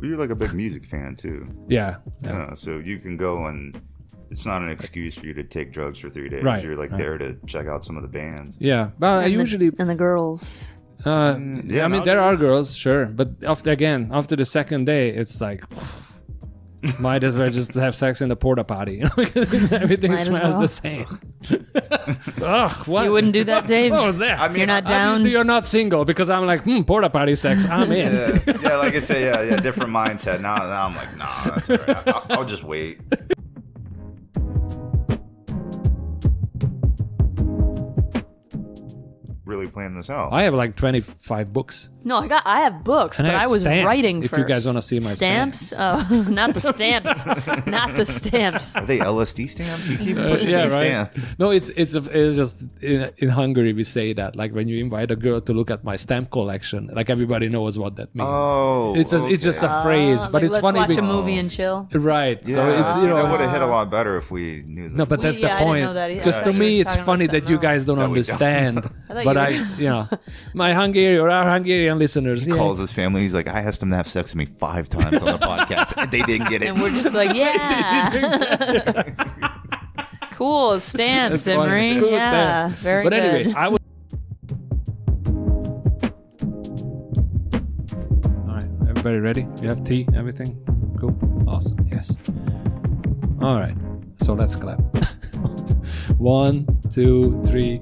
you're like a big music fan too. Yeah. So you can go and it's not an excuse for you to take drugs for 3 days. Right, You're like there to check out some of the bands. Yeah, but I usually and the girls. I mean, there are girls, sure, but after the second day, it's like might as well just have sex in the porta potty, because everything smells the same. Ugh, what? You wouldn't do that, Dave? What was that? I mean, you're not down. Obviously, you're not single, because I'm like, porta potty sex, I'm in. Yeah, like I say, different mindset. Now I'm like, nah, that's all right. I'll just wait. Really planning this out. I have like 25 books. No, I have books, And but I have was stamps, writing if first. you guys want to see my stamps. Oh, not the stamps. Not the stamps. Are they LSD stamps? You keep pushing these stamps. No, it's just in Hungary we say that, like when you invite a girl to look at my stamp collection, like everybody knows what that means. Oh, it's just a phrase, but like, it's funny. Let's watch a movie and chill. Right. Yeah, So it's that would have hit a lot better if we knew that. No, but that's the I didn't point. know that either. Because I to thought you me, were it's talking funny about that you something guys don't No, we understand. thought But you were- my our Hungarian listeners. He calls his family. He's like, I asked him to have sex with me 5 times on the podcast, and they didn't get it. And we're just like, yeah. Cool stamps, That's funny. Imre. Cool Yeah, stamp. very But good. anyway, I was. All right, everybody ready? You have tea, everything? Cool, awesome, yes. All right, so let's clap. 1, 2, 3.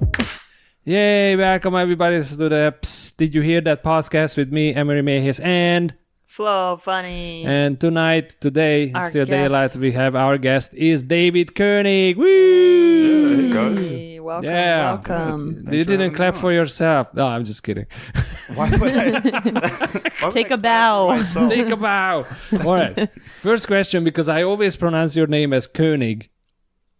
Yay! Welcome everybody to the Psst. Did you hear that podcast with me, Emery Mayhes, and Flo Funny. And today, Our still guest. daylight, we have our guest is David Koenig. Woo! Hey, guys. Hey, welcome, Yeah. welcome. Thanks You for didn't having clap me for yourself. No, I'm just kidding. Why would I? Take a bow. Take a bow. All right. First question, because I always pronounce your name as Koenig.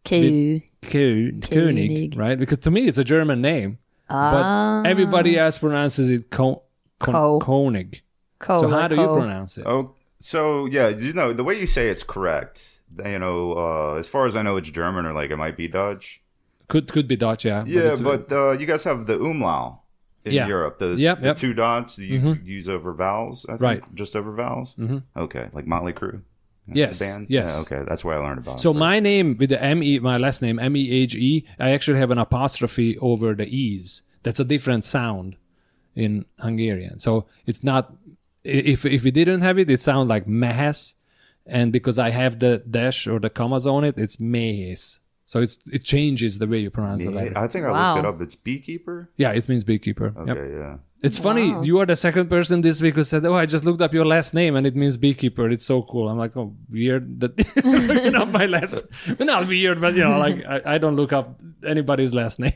Koenig. Koenig, right? Because to me, it's a German name. But everybody else pronounces it Koenig. So how do you pronounce it? Oh, so yeah, the way you say it's correct. As far as I know, it's German, or like it might be Dutch. Could be Dutch, yeah. Yeah, but you guys have the umlaut in Europe. The 2 dots that you use over vowels, I think. Right. Just over vowels? Mm-hmm. Okay, like Motley Crue? Yes. Band? Yes. Yeah, okay, that's where I learned about it. So my name with the M-E, my last name, M-E-H-E, I actually have an apostrophe over the E's. That's a different sound in Hungarian. So it's not, if we didn't have it, it sounds like Mehes. And because I have the dash or the commas on it, it's Mehes. So it changes the way you pronounce the letter. I think I looked it up. It's beekeeper? Yeah, it means beekeeper. Okay, yeah. It's funny, you are the second person this week who said, I just looked up your last name and it means beekeeper. It's so cool. I'm like, weird that you're not my last. Not weird, but like I don't look up anybody's last name.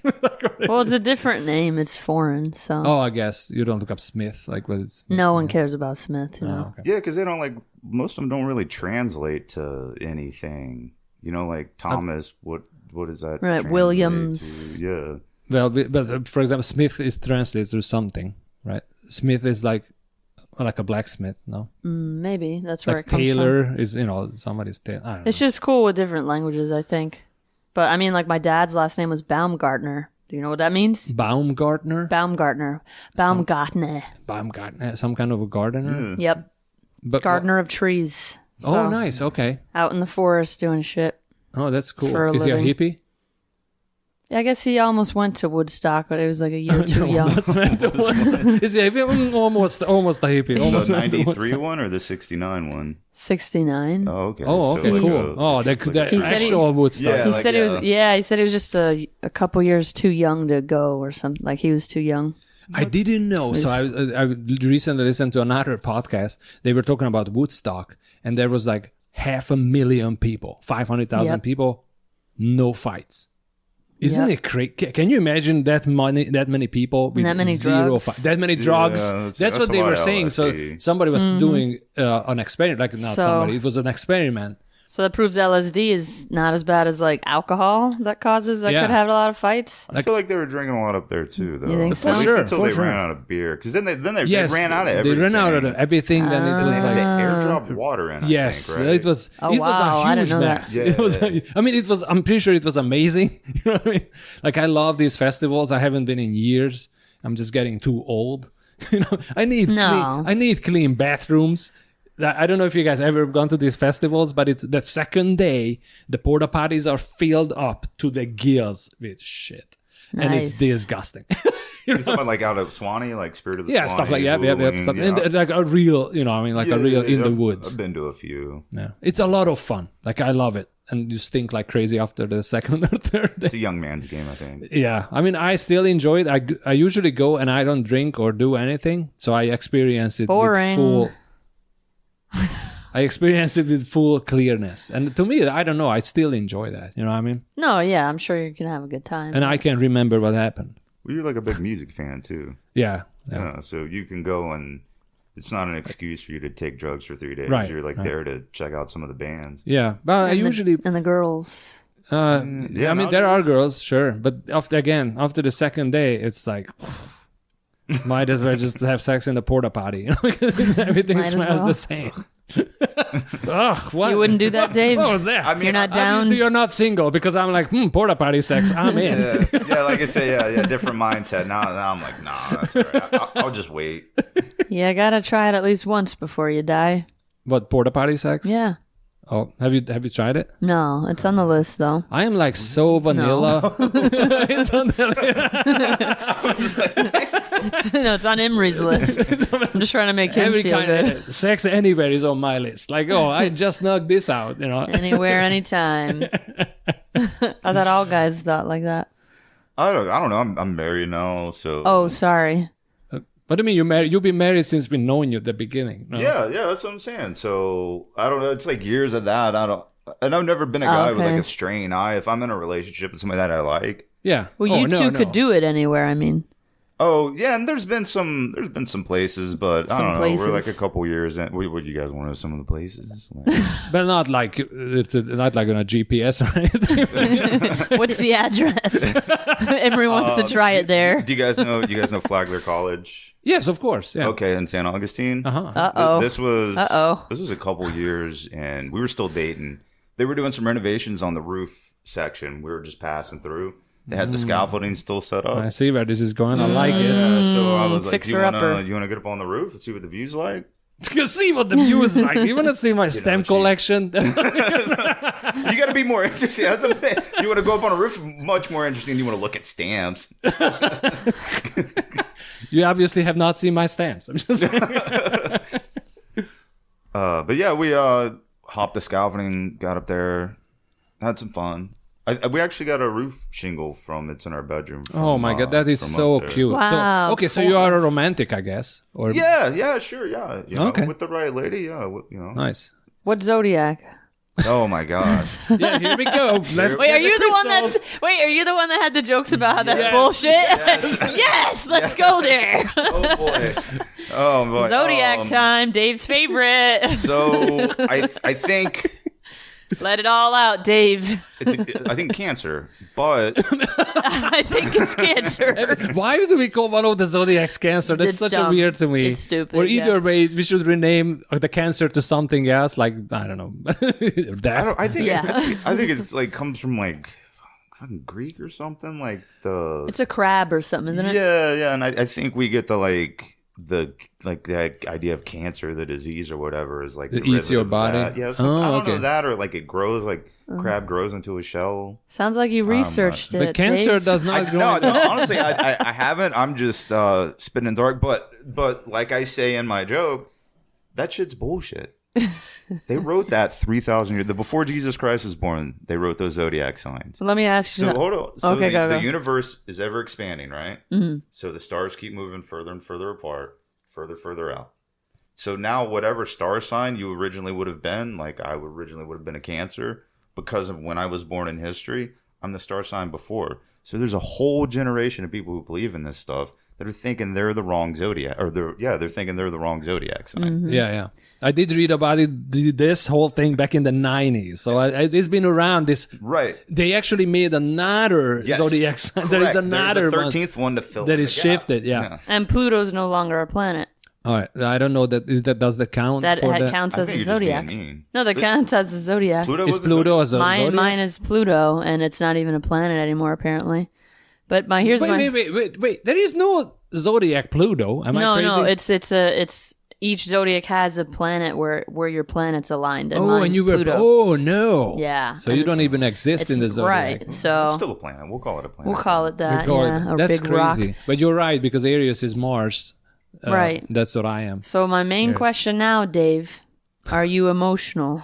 Well, it's a different name. It's foreign, so. Oh, I guess you don't look up Smith, like what it's. No one cares about Smith, you know. Okay. Yeah, because they don't most of them don't really translate to anything. Like Thomas, what does that Right, translate Williams. to? Yeah. Well, but for example, Smith is translated to something, right? Smith is like a blacksmith, no? Maybe that's where Like it comes Taylor from. is, somebody's tailor. I don't It's know. just cool with different languages, I think. But I mean, like my dad's last name was Baumgartner. Do you know what that means? Baumgartner? Baumgartner. Baumgartner, some kind of a gardener? Yep. But Gardener of trees. Oh, So, nice. Okay. Out in the forest doing shit. Oh, that's cool. For a Is he a living. hippie? I guess he almost went to Woodstock, but it was like a year too young. Is he a hippie? Almost a hippie. The Almost 93 one or the 69 one? 69. Oh, okay. Oh, okay, like cool. The He said he- actual Woodstock. Yeah. He like, said yeah. he said he was just a couple years too young to go or something. Like he was too young. I didn't know. So I recently listened to another podcast. They were talking about Woodstock, and there was like 500,000 people, 500,000 Yep. people, no fights. Isn't Yep. it crazy? Can you imagine that many people with That many zero drugs? fight? That many drugs? Yeah, that's what a they lot were of saying. So LSD. somebody was doing an experiment, like not So- somebody. It was an experiment. So that proves LSD is not as bad as like alcohol that Yeah. could have a lot of fights. I feel like they were drinking a lot up there too, though. You think At so? least Sure, until for they sure. ran out of beer. Because then they Yes, ran out of everything. They ran out of everything. Then it was They like airdropped water in. yes, I think, right? it was. Oh, it wow, was I a didn't huge know that. mess. Yeah. It was. I mean, it was. I'm pretty sure it was amazing. You know what I mean? Like I love these festivals. I haven't been in years. I'm just getting too old. I need No. clean bathrooms. I don't know if you guys ever gone to these festivals, but it's the second day, the porta potties are filled up to the gills with shit. And it's disgusting. You're talking about like out of Swanee, like Spirit of the Yeah, Swanee, stuff like that. Stuff. And like a real, a real in the woods. I've been to a few. Yeah, it's a lot of fun. Like I love it, and you stink like crazy after the second or third day. It's a young man's game, I think. Yeah, I mean, I still enjoy it. I usually go and I don't drink or do anything, so I experience it Boring. with full. I experience it with full clearness, and to me, I don't know. I still enjoy that. You know what I mean? No, yeah, I'm sure you can have a good time. And I can remember what happened. Well, you're like a big music fan too. Yeah. So you can go and it's not an excuse for you to take drugs for 3 days. Right, You're like there to check out some of the bands. Yeah, but I usually and the girls. I mean, there are girls, sure, but after the second day, it's like might as well just have sex in the porta potty, because everything smells the same. Ugh, what? You wouldn't do that, Dave? What was that? I mean, You're not down. Obviously, you're not single, because I'm like, porta potty sex, I'm in. Yeah, like I say, different mindset. Now I'm like, nah, that's all right. I'll just wait. Yeah, gotta try it at least once before you die. What, porta potty sex? Yeah. Oh, have you tried it? No, it's on the list though. I am like so vanilla. It's on the It's on Imre's list. I'm just trying to make him every feel kind good. of sex anywhere is on my list. Like, I just knocked this out, Anywhere, anytime. I thought all guys thought like that. I don't know. I'm married now, so. Oh, sorry. What do you mean you're married? You've been married since we've known you at the beginning. No? Yeah, that's what I'm saying. So I don't know. It's like years of that. And I've never been a guy with like a straying eye. If I'm in a relationship with somebody that I like. Yeah. Well, you two could do it anywhere. I mean. Oh yeah, and there's been some places, but I don't know. We're like a couple years in. What do you guys want to know? Some of the places, but not like on a GPS or anything. What's the address? Everyone wants to try it there. Do you guys know Flagler College? Yes, of course. Yeah. Okay, in San Augustine. This was a couple years, and we were still dating. They were doing some renovations on the roof section. We were just passing through. They had the scaffolding still set up. I see where this is going. I like it. Yeah, so I was like, you want upper. to get up on the roof and see what the view's like? To see what the view is like. You want to see my stamp collection? You got to be more interesting. That's what I'm saying. You want to go up on a roof, much more interesting. You want to look at stamps. You obviously have not seen my stamps. I'm just saying. But yeah, we hopped the scaffolding, got up there, had some fun. We actually got a roof shingle it's in our bedroom. Oh my god, that is so cute. Wow. So you are a romantic, I guess. Or yeah, sure, yeah. Okay. With the right lady, yeah. Nice. What zodiac? Oh my gosh. Yeah, here we go. Wait, are you the one that had the jokes about how that's bullshit? Yes, let's go there. Oh boy. Oh boy. Zodiac time, Dave's favorite. So I think. Let it all out, Dave. I think Cancer, but I think it's Cancer. Why do we call one of the zodiacs Cancer? That's It's such dumb. a weird to me. It's stupid, Or either way, we should rename the Cancer to something else, like I don't know. I think it's like comes from like fucking Greek or something, like the. It's a crab or something, isn't it? Yeah, and I think we get the idea of cancer, the disease or whatever, is like it eats your body. Yeah, so I don't know that, or like it grows, like crab grows into a shell. Sounds like you researched it. But cancer Dave. does not grow. No, honestly, I haven't. I'm just spitting in the dark. But like I say in my joke, that shit's bullshit. They wrote that 3,000 years before Jesus Christ was born. They wrote those zodiac signs. So let me ask you. So hold on. So okay, go. The universe is ever expanding, right? Mm-hmm. So the stars keep moving further and further apart, further out. So now whatever star sign you originally would have been, like I originally would have been a Cancer, because of when I was born in history, I'm the star sign before. So there's a whole generation of people who believe in this stuff that are thinking they're the wrong zodiac, or they're thinking they're the wrong zodiac sign. Mm-hmm. Yeah. I did read about this whole thing back in the 90s. So it's been around this. Right. They actually made another zodiac sign. There is another There's a 13th one to fill that in is the shifted. gap. Yeah. And Pluto's no longer a planet. All right. I don't know that does the count. That for counts I as think a you're just being zodiac. mean. No, that counts as a zodiac. Is Pluto a zodiac? Mine is Pluto, and it's not even a planet anymore, apparently. But wait. There is no zodiac Pluto. Am I crazy? No, it's each zodiac has a planet where your planet's aligned. And Oh, mine's and you were. Pluto. Oh no. Yeah. So and you don't it's- even exist in the zodiac. Right. So It's still a planet. We'll call it a planet. we'll call it that. Call it- Yeah. Or that's big crazy. rock. But you're right because Aries is Mars. Right. That's what I am. So my main question now, Dave, are you emotional?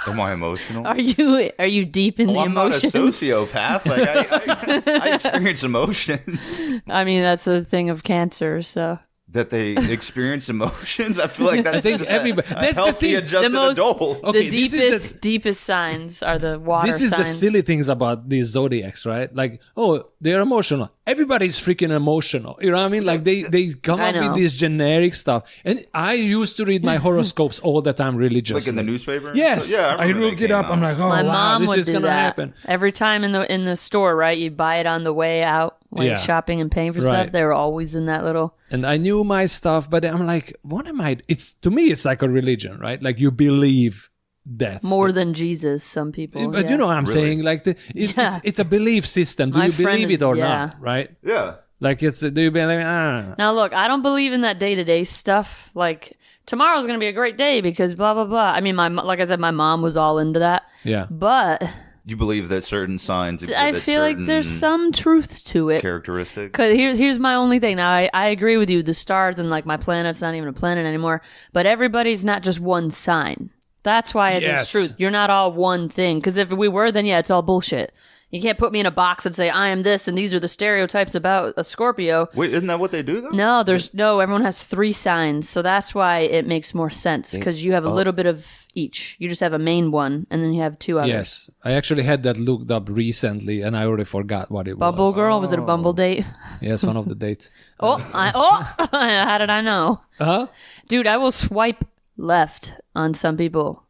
Am I emotional? Are you deep in the I'm not a emotions? sociopath. Like I experience emotions. I mean, that's a thing of Cancer. So That they experience emotions. I feel like that's I think just everybody- a that's the healthy, thing. adjusted The most- adult. Okay, the this is deepest signs are the water This is signs. the silly things about these zodiacs, right? Like, oh, they're emotional. Everybody's freaking emotional. You know what I mean? Like they come I up with know. this generic stuff. And I used to read my horoscopes all the time religiously. Like in the newspaper? Yes. Yeah, I remember look they it up. came I'm out. like, oh My wow, mom this would is do gonna that happen. every time in the store. Right, you buy it on the way out when you're Yeah. shopping and paying for Right. stuff. They were always in that little. And I knew my stuff, but I'm like, what am I? It's to me, it's like a religion, right? Like you believe that. More than Jesus, some people. But yeah. you know what I'm Really? saying? Like Yeah. it's a belief system. Do My you friend believe is- it or yeah. not? Right? Yeah. Like do you believe? Now look, I don't believe in that day-to-day stuff. Like tomorrow's gonna be a great day because blah blah blah. I mean, like I said, my mom was all into that. Yeah. But You believe that certain signs exhibit I feel like there's some truth to it. characteristics. Because here's my only thing. Now, I agree with you. The stars and like my planet's not even a planet anymore. But everybody's not just one sign. That's why it Yes. is truth. You're not all one thing. Because if we were, then yeah, it's all bullshit. You can't put me in a box and say I am this and these are the stereotypes about a Scorpio. Wait, isn't that what they do though? No, everyone has 3 signs. So that's why it makes more sense. Because you have a little bit of each. You just have a main one and then you have 2 others. Yes, I actually had that looked up recently, and I already forgot what it Bumble was. girl? Was it a Bumble date? Yes, one of the dates. How did I know? Huh? Dude, I will swipe left on some people.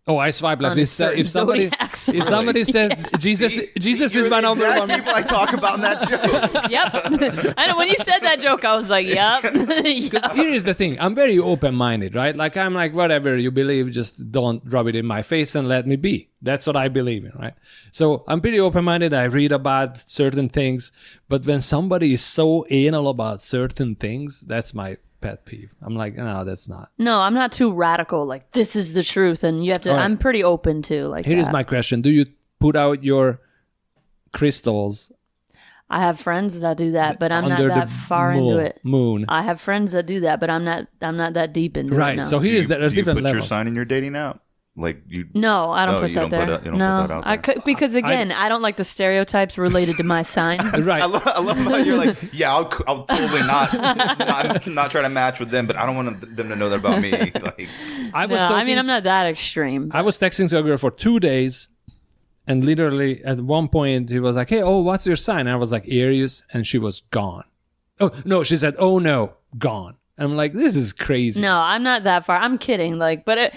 Oh, I swipe left. On a If certain somebody zodiacs. if somebody says Jesus is my number exact one. people I talk about in that joke. Yep. I know when you said that joke, I was like, yep. Yep. Here is the thing. I'm very open-minded, right? Like I'm like, whatever you believe, just don't rub it in my face and let me be. That's what I believe in, right? So I'm pretty open-minded. I read about certain things, but when somebody is so anal about certain things, that's my pet peeve. I'm like, no, that's not. No, I'm not too radical. Like, this is the truth. And you have to, All right. I'm pretty open to like Here is that. my question. Do you put out your crystals I have friends that do that, but I'm not under that the far into it. moon? I have friends that do that, but I'm not that deep into it. Right. No. So here is Do there's you different put levels. your sign in your dating app? Like you? No, I don't Oh, put you that don't there. put it- you don't no, put that out I there? could, because again, I don't like the stereotypes related to my sign. Right. I love how you're like, yeah, I'll totally not try to match with them, but I don't want them to know that about me. Like, I No, was I talking, mean, I'm not that extreme. I was texting to a girl for 2 days, and literally at one point he was like, "Hey, oh, what's your sign?" And I was like, "Aries," and she was gone. Oh no, she said, "Oh no, gone." I'm like, this is crazy. No, I'm not that far. I'm kidding. Like, but if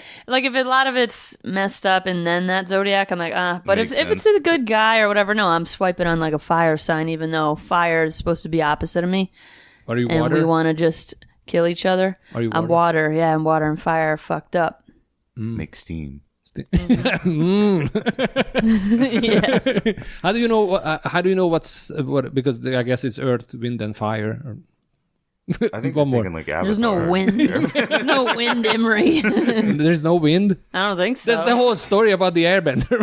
a lot of it's messed up and then that zodiac, I'm like, But if Makes it's sense. a good guy or whatever, no, I'm swiping on like a fire sign, even though fire is supposed to be opposite of me, Are you and water? we want to just kill each other. Are you I'm water? water. Yeah, and water and fire are fucked up. make steam. Yeah. How do you know? How do you know what's what? Because I guess it's earth, wind, and fire. Or I think One I'm more. thinking like Avatar. There's no wind. There's no wind, Imre. there's no wind. I don't think so. That's the whole story about the airbender.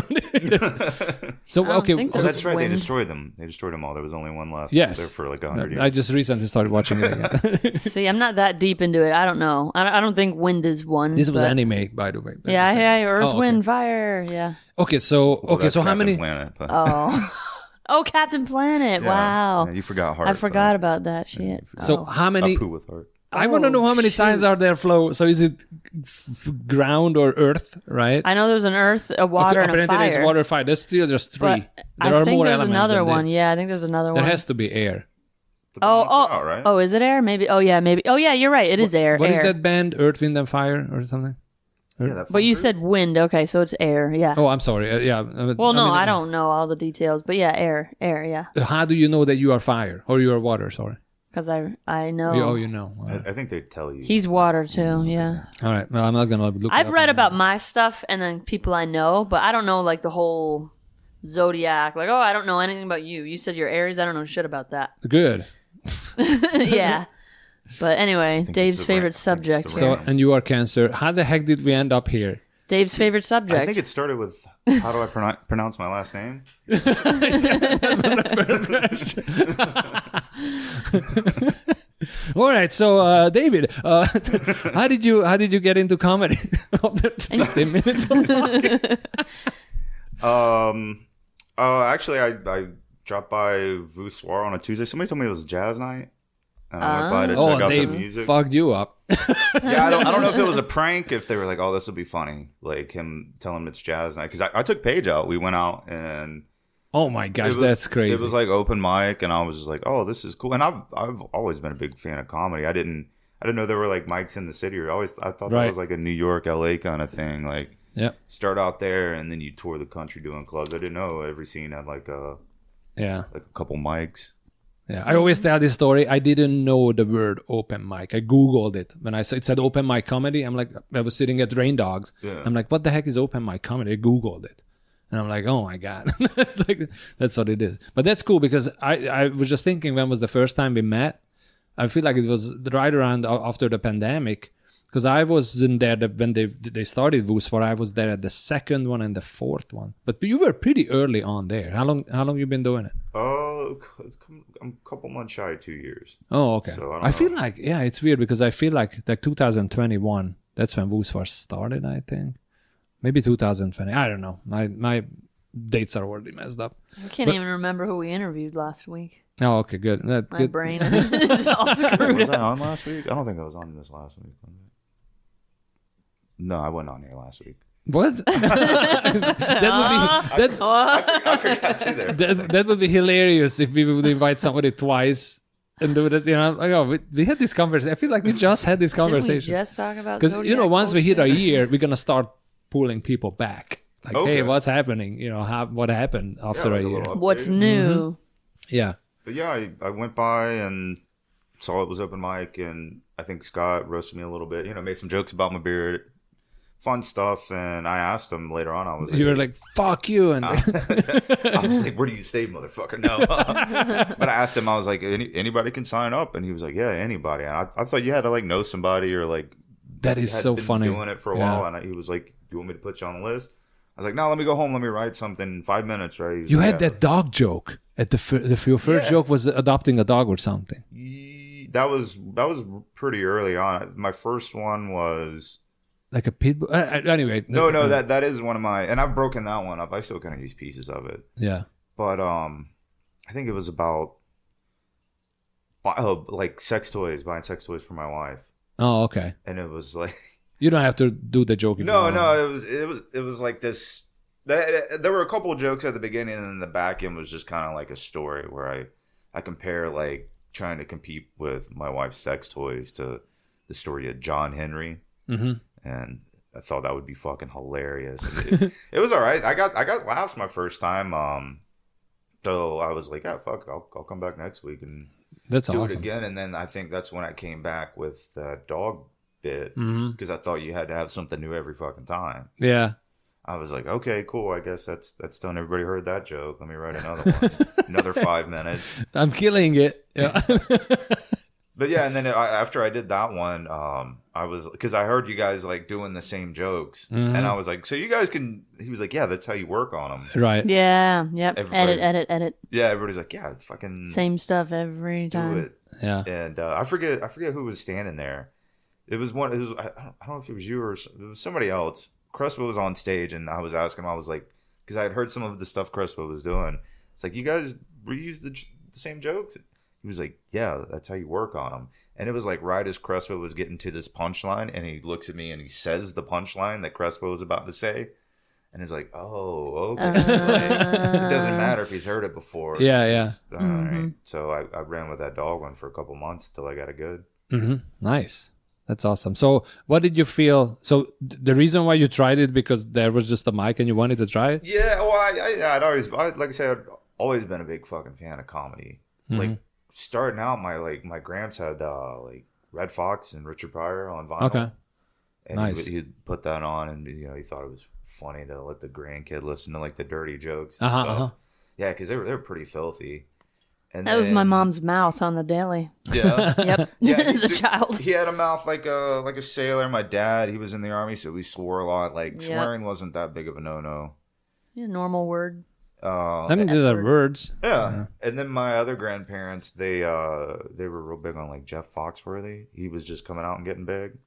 So I don't okay, think Oh, so. that's right. Wind. They destroyed them. They destroyed them all. There was only one left. Yes. There for like 100 years. I just recently started watching it again. See, I'm not that deep into it. I don't know. I don't think wind is one. This was but- anime, by the way. but Yeah, just- yeah, Earth, Oh, okay. wind, fire. Yeah. Okay, so Well, that's so how Captain many? Planet, but- Oh. Oh, Captain Planet. Yeah. Wow. Yeah, you forgot heart. I forgot about that shit. So Oh. how many? A poo with heart. I want to know how many signs are there, Flo. So is it ground or earth, right? I know there's an earth, a water, and a apparently fire. there's water, fire. There's still just 3. But There I are think more there's elements another than one. this. Yeah, I think there's another There one. has to be air. The balance Oh, out, right? oh, is it air? Maybe. Oh, yeah, maybe. Oh, yeah, you're right. It is air. What is air. that band? Earth, Wind, and Fire, or something? Yeah, that But you group. said wind. Okay, so it's air. Yeah. Oh, I'm sorry. Yeah. Well, no, mean, I don't know all the details, but yeah, air. Yeah. How do you know that you are fire or you are water? Sorry. Because I know. Oh, you know. All right. I think they tell you. He's water too. Yeah. All right. Well, I'm not gonna look. I've it up read right about now. my stuff and then people I know, but I don't know like the whole zodiac. Like, oh, I don't know anything about you. You said you're Aries. I don't know shit about that. Good. Yeah. But anyway, think Dave's it's the favorite rain. subject. I think it's the here. So, and you are Cancer. How the heck did we end up here? Dave's favorite subject. I think it started with how do I pronounce my last name? All right, so David, how did you get into comedy? After 15 minutes of talking. Actually, I dropped by Voussoir on a Tuesday. Somebody told me it was jazz night. And I went by to check out Dave the music. fucked you up. Yeah, I don't know if it was a prank, if they were like, oh, this will be funny. Like him telling him it's jazz night. Because I took Paige out. We went out and... Oh my gosh, that's crazy. It was like open mic, and I was just like, oh, this is cool. And I've always been a big fan of comedy. I didn't know there were like mics in the city. I thought that was like a New York, LA kind of thing. Like, start out there, and then you tour the country doing clubs. I didn't know every scene had like a couple mics. Yeah, I always tell this story. I didn't know the word open mic. I Googled it. When it said open mic comedy, I'm like, I was sitting at Rain Dogs. Yeah. I'm like, what the heck is open mic comedy? I Googled it. And I'm like, oh my God. It's like, that's what it is. But that's cool because I was just thinking, when was the first time we met? I feel like it was right around after the pandemic. Because I wasn't there when they started Voussoir. I was there at the second one and the fourth one. But you were pretty early on there. How long you been doing it? I'm a couple months shy of 2 years. Oh, okay. So I feel like, it's weird because I feel like 2021, that's when Voussoir started, I think. Maybe 2020. I don't know. My dates are already messed up. I can't even remember who we interviewed last week. Oh, okay, good. My brain is all screwed Was I up. on last week? I don't think I was on this last week. No, I wasn't on here last week. What? I forgot to there. That would be hilarious if we would invite somebody twice and do that. You know, like, oh, we had this conversation. I feel like we just had this conversation. Did we just talk about because zodiac once we hit bullshit? a year, we're gonna start pulling people back. Like, hey, what's happening? You know, what happened after a year? What's new? Yeah. But yeah, I went by and saw it was open mic, and I think Scott roasted me a little bit. You know, made some jokes about my beard. Fun stuff, and I asked him later on. I was like, you were like, "Fuck you!" And I was like, "Where do you stay, motherfucker?" No, but I asked him. I was like, "Anybody can sign up," and he was like, "Yeah, anybody." And I thought you had to like know somebody or like that is so funny. Doing it for a while, and he was like, "Do you want me to put you on the list?" I was like, "No, let me go home. Let me write something in 5 minutes." Right? You had that dog joke at your first joke was adopting a dog or something. That was pretty early on. My first one was. Like a pit bull? Anyway. No, that is one of my... And I've broken that one up. I still kind of use pieces of it. Yeah. But I think it was about... like sex toys, buying sex toys for my wife. Oh, okay. And it was like... You don't have to do the joke. No, it was like this... There were a couple of jokes at the beginning, and then the back end was just kind of like a story where I compare like trying to compete with my wife's sex toys to the story of John Henry. Mm-hmm. And I thought that would be fucking hilarious. It was all right. I got laughs my first time. So I was like, "Yeah, fuck, I'll come back next week and do awesome. it again." And then I think that's when I came back with the dog bit because I thought you had to have something new every fucking time. Yeah. I was like, okay, cool. I guess that's done. Everybody heard that joke. Let me write another one. Another 5 minutes. I'm killing it. Yeah. But yeah, and then after I did that one, I was because I heard you guys like doing the same jokes, and I was like, so you guys can. He was like, yeah, that's how you work on them, right? Yeah, yep. Edit. Yeah, everybody's like, yeah, fucking same stuff every time. Do it. Yeah, and I forget who was standing there. It was one. It was I don't know if it was you or it was somebody else. Crespo was on stage, and I was asking him. I was like, because I had heard some of the stuff Crespo was doing. It's like you guys reuse the same jokes. He was like, yeah, that's how you work on them. And it was like right as Crespo was getting to this punchline, and he looks at me and he says the punchline that Crespo was about to say. And he's like, oh, okay. Like, it doesn't matter if he's heard it before. Yeah. All right. So I ran with that dog one for a couple months till I got it good. Mm-hmm. Nice. That's awesome. So what did you feel? So the reason why you tried it because there was just a mic and you wanted to try it? Yeah. Well, I'd always, like I said, I'd always been a big fucking fan of comedy. Mm-hmm. Like, starting out, my gramps had like Red Fox and Richard Pryor on vinyl. Okay, and nice. He'd put that on, and he thought it was funny to let the grandkid listen to like the dirty jokes and stuff. Yeah, because they were pretty filthy. And that was my mom's mouth on the daily. Yeah. Yep. Yeah, As a child. He had a mouth like a sailor. My dad, he was in the army, so we swore a lot. Like swearing wasn't that big of a no-no. Yeah, normal word. I mean, these are words. Yeah. And then my other grandparents, they were real big on like Jeff Foxworthy. He was just coming out and getting big.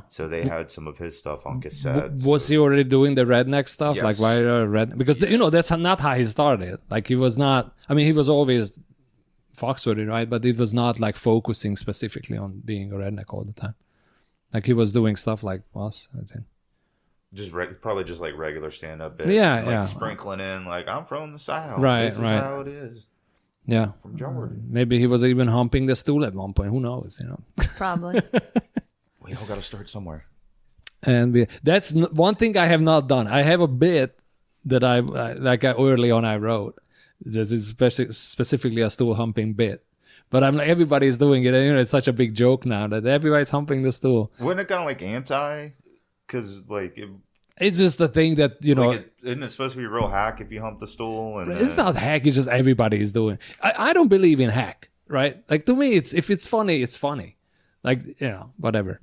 So they had some of his stuff on cassettes. Was he already doing the redneck stuff? Yes. Like why red? Because you know that's not how he started. Like he was not. I mean, he was always Foxworthy, right? But it was not like focusing specifically on being a redneck all the time. Like he was doing stuff like us, I think. Just probably just like regular stand-up bits. Yeah, like yeah. Sprinkling in like I'm from the South. Right, This is right. how it is. Yeah. From Jordan. Maybe he was even humping the stool at one point. Who knows? You know. Probably. We all got to start somewhere. And that's one thing I have not done. I have a bit that early on I wrote. This is specifically a stool humping bit. But I'm like, everybody's doing it. And, you know, it's such a big joke now that everybody's humping the stool. Wasn't it kind of like anti? Because like it's just the thing that, you know. Isn't it supposed to be real hack if you hump the stool? And it's not hack. It's just everybody is doing. I don't believe in hack, right? Like to me, if it's funny, it's funny. Like, you know, whatever.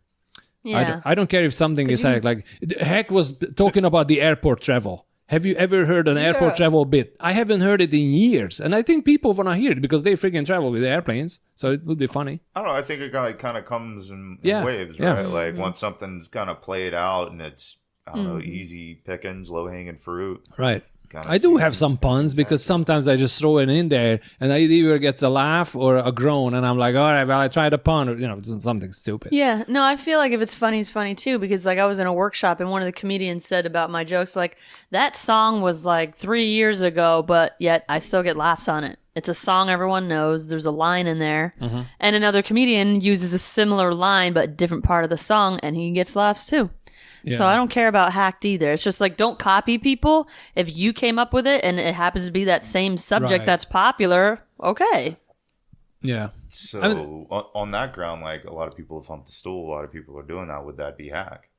Yeah. I don't care if something is hack. Like hack was talking about the airport travel. Have you ever heard an airport travel bit? I haven't heard it in years. And I think people want to hear it because they freaking travel with airplanes. So it would be funny. I don't know. I think it kind of comes in waves, right? Yeah. Like once something's kind of played out and it's, I don't know, easy pickings, low-hanging fruit. Right. I do have some puns because sometimes I just throw it in there and I either gets a laugh or a groan and I'm like, all right, well, I tried a pun or, you know, something stupid. Yeah, no, I feel like if it's funny too, because like I was in a workshop and one of the comedians said about my jokes, like that song was like 3 years ago, but yet I still get laughs on it. It's a song everyone knows. There's a line in there. And another comedian uses a similar line, but different part of the song, and he gets laughs too. Yeah. So I don't care about hacked either. It's just like, don't copy people. If you came up with it and it happens to be that same subject that's popular, okay. Yeah. So on that ground, like a lot of people have humped the stool. A lot of people are doing that. Would that be hack?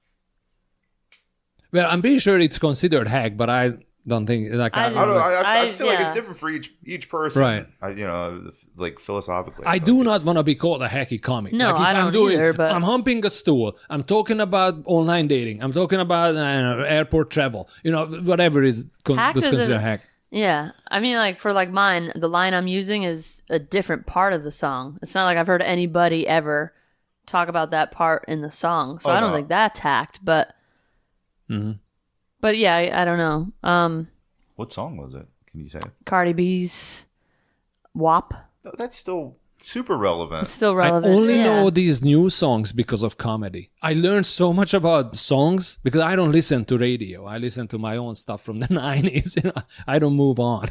Well, I'm pretty sure it's considered hack, but I don't think like I feel like it's different for each person, right? You know, like philosophically. I do not want to be called a hacky comic. No, like if I don't either. But I'm humping a stool. I'm talking about online dating. I'm talking about airport travel. You know, whatever is considered hack. Yeah, I mean, like for like mine, the line I'm using is a different part of the song. It's not like I've heard anybody ever talk about that part in the song, so I don't think that's hacked. But. But yeah, I don't know. What song was it? Can you say? Cardi B's WAP. That's still super relevant. It's still relevant. I only know these new songs because of comedy. I learned so much about songs because I don't listen to radio. I listen to my own stuff from the 90s. You know, I don't move on.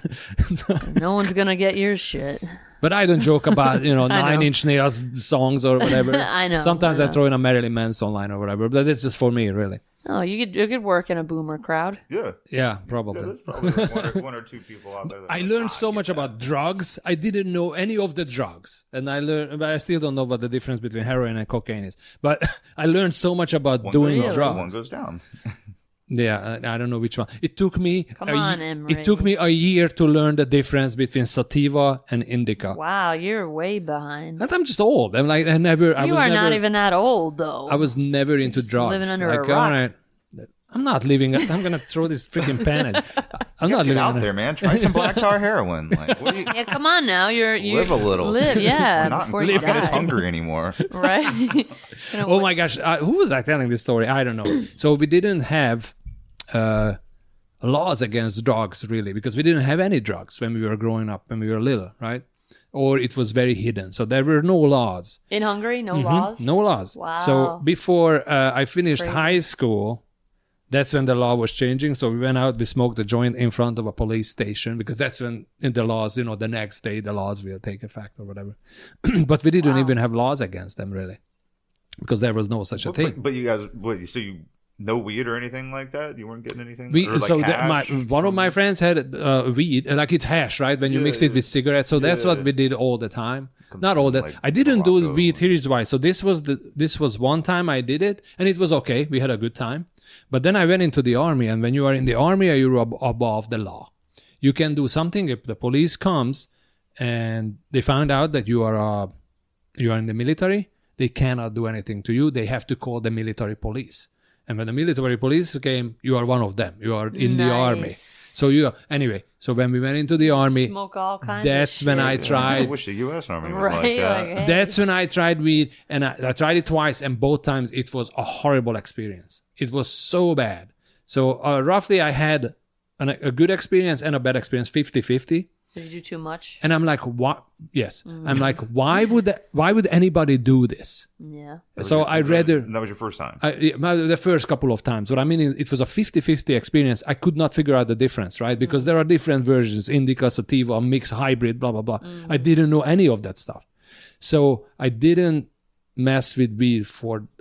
No one's gonna get your shit. But I don't joke about, you know, Nine Inch Nails songs or whatever. I know. Sometimes I throw in a Marilyn Manson line or whatever, but it's just for me, really. Oh, you could work in a boomer crowd. Yeah, probably. Yeah, there's probably like one or two people out there. I learned so much about drugs. I didn't know any of the drugs, and but I still don't know what the difference between heroin and cocaine is. But I learned so much about doing drugs. One goes down. Yeah, I don't know which one. It took me Imre. It took me a year to learn the difference between sativa and indica. Wow, you're way behind. And I'm just old. I'm like, You are not even that old, though. I was never into drugs. Living under a rock. All right, I'm not living. I'm gonna throw this freaking pen at. I'm not living out there, man. Try some black tar heroin. Like, what do you? Yeah, come on now. You live a little. Live, yeah. Not before you die. as hungry anymore. Right. Oh my gosh, who was I telling this story? I don't know. So we didn't have laws against drugs really because we didn't have any drugs when we were growing up, when we were little, right? Or it was very hidden. So there were no laws. In Hungary, no laws? No laws. Wow. So before I finished high school, that's when the law was changing. So we went out, we smoked a joint in front of a police station because that's when in the laws, you know, the next day the laws will take effect or whatever. But we didn't even have laws against them really because there was no such a thing. But you guys, so you no weed or anything like that? You weren't getting anything? One of my friends had weed, like it's hash, right? When you mix it with cigarettes. So that's what we did all the time. Not all that. Like I didn't do weed. Here is why. So this was one time I did it, and it was okay. We had a good time. But then I went into the army, and when you are in the army, you're above the law. You can do something if the police comes and they found out that you are in the military, they cannot do anything to you. They have to call the military police. And when the military police came, you are one of them. You are in the army. So so when we went into the army, smoke all kinds that's of when shit. I tried. I wish the U.S. Army was Right, like that. like, hey. That's when I tried weed, and I tried it twice, and both times it was a horrible experience. It was so bad. So roughly I had a good experience and a bad experience, 50-50. Did you do too much? And I'm like, what? Yes. I'm like, why would anybody do this? Yeah. So I'd rather... That was your first time? The first couple of times. What I mean is it was a 50-50 experience. I could not figure out the difference, right? Because there are different versions, indica, sativa, mixed, hybrid, blah, blah, blah. I didn't know any of that stuff. So I didn't mess with weed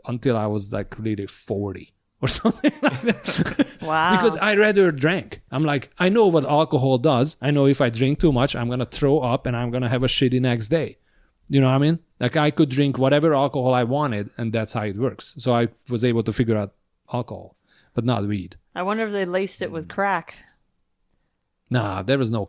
until I was like really 40. Or something like that. Wow. Because I rather drank. I'm like, I know what alcohol does. I know if I drink too much, I'm going to throw up and I'm going to have a shitty next day. You know what I mean? Like I could drink whatever alcohol I wanted and that's how it works. So I was able to figure out alcohol, but not weed. I wonder if they laced it with crack. Nah, there was no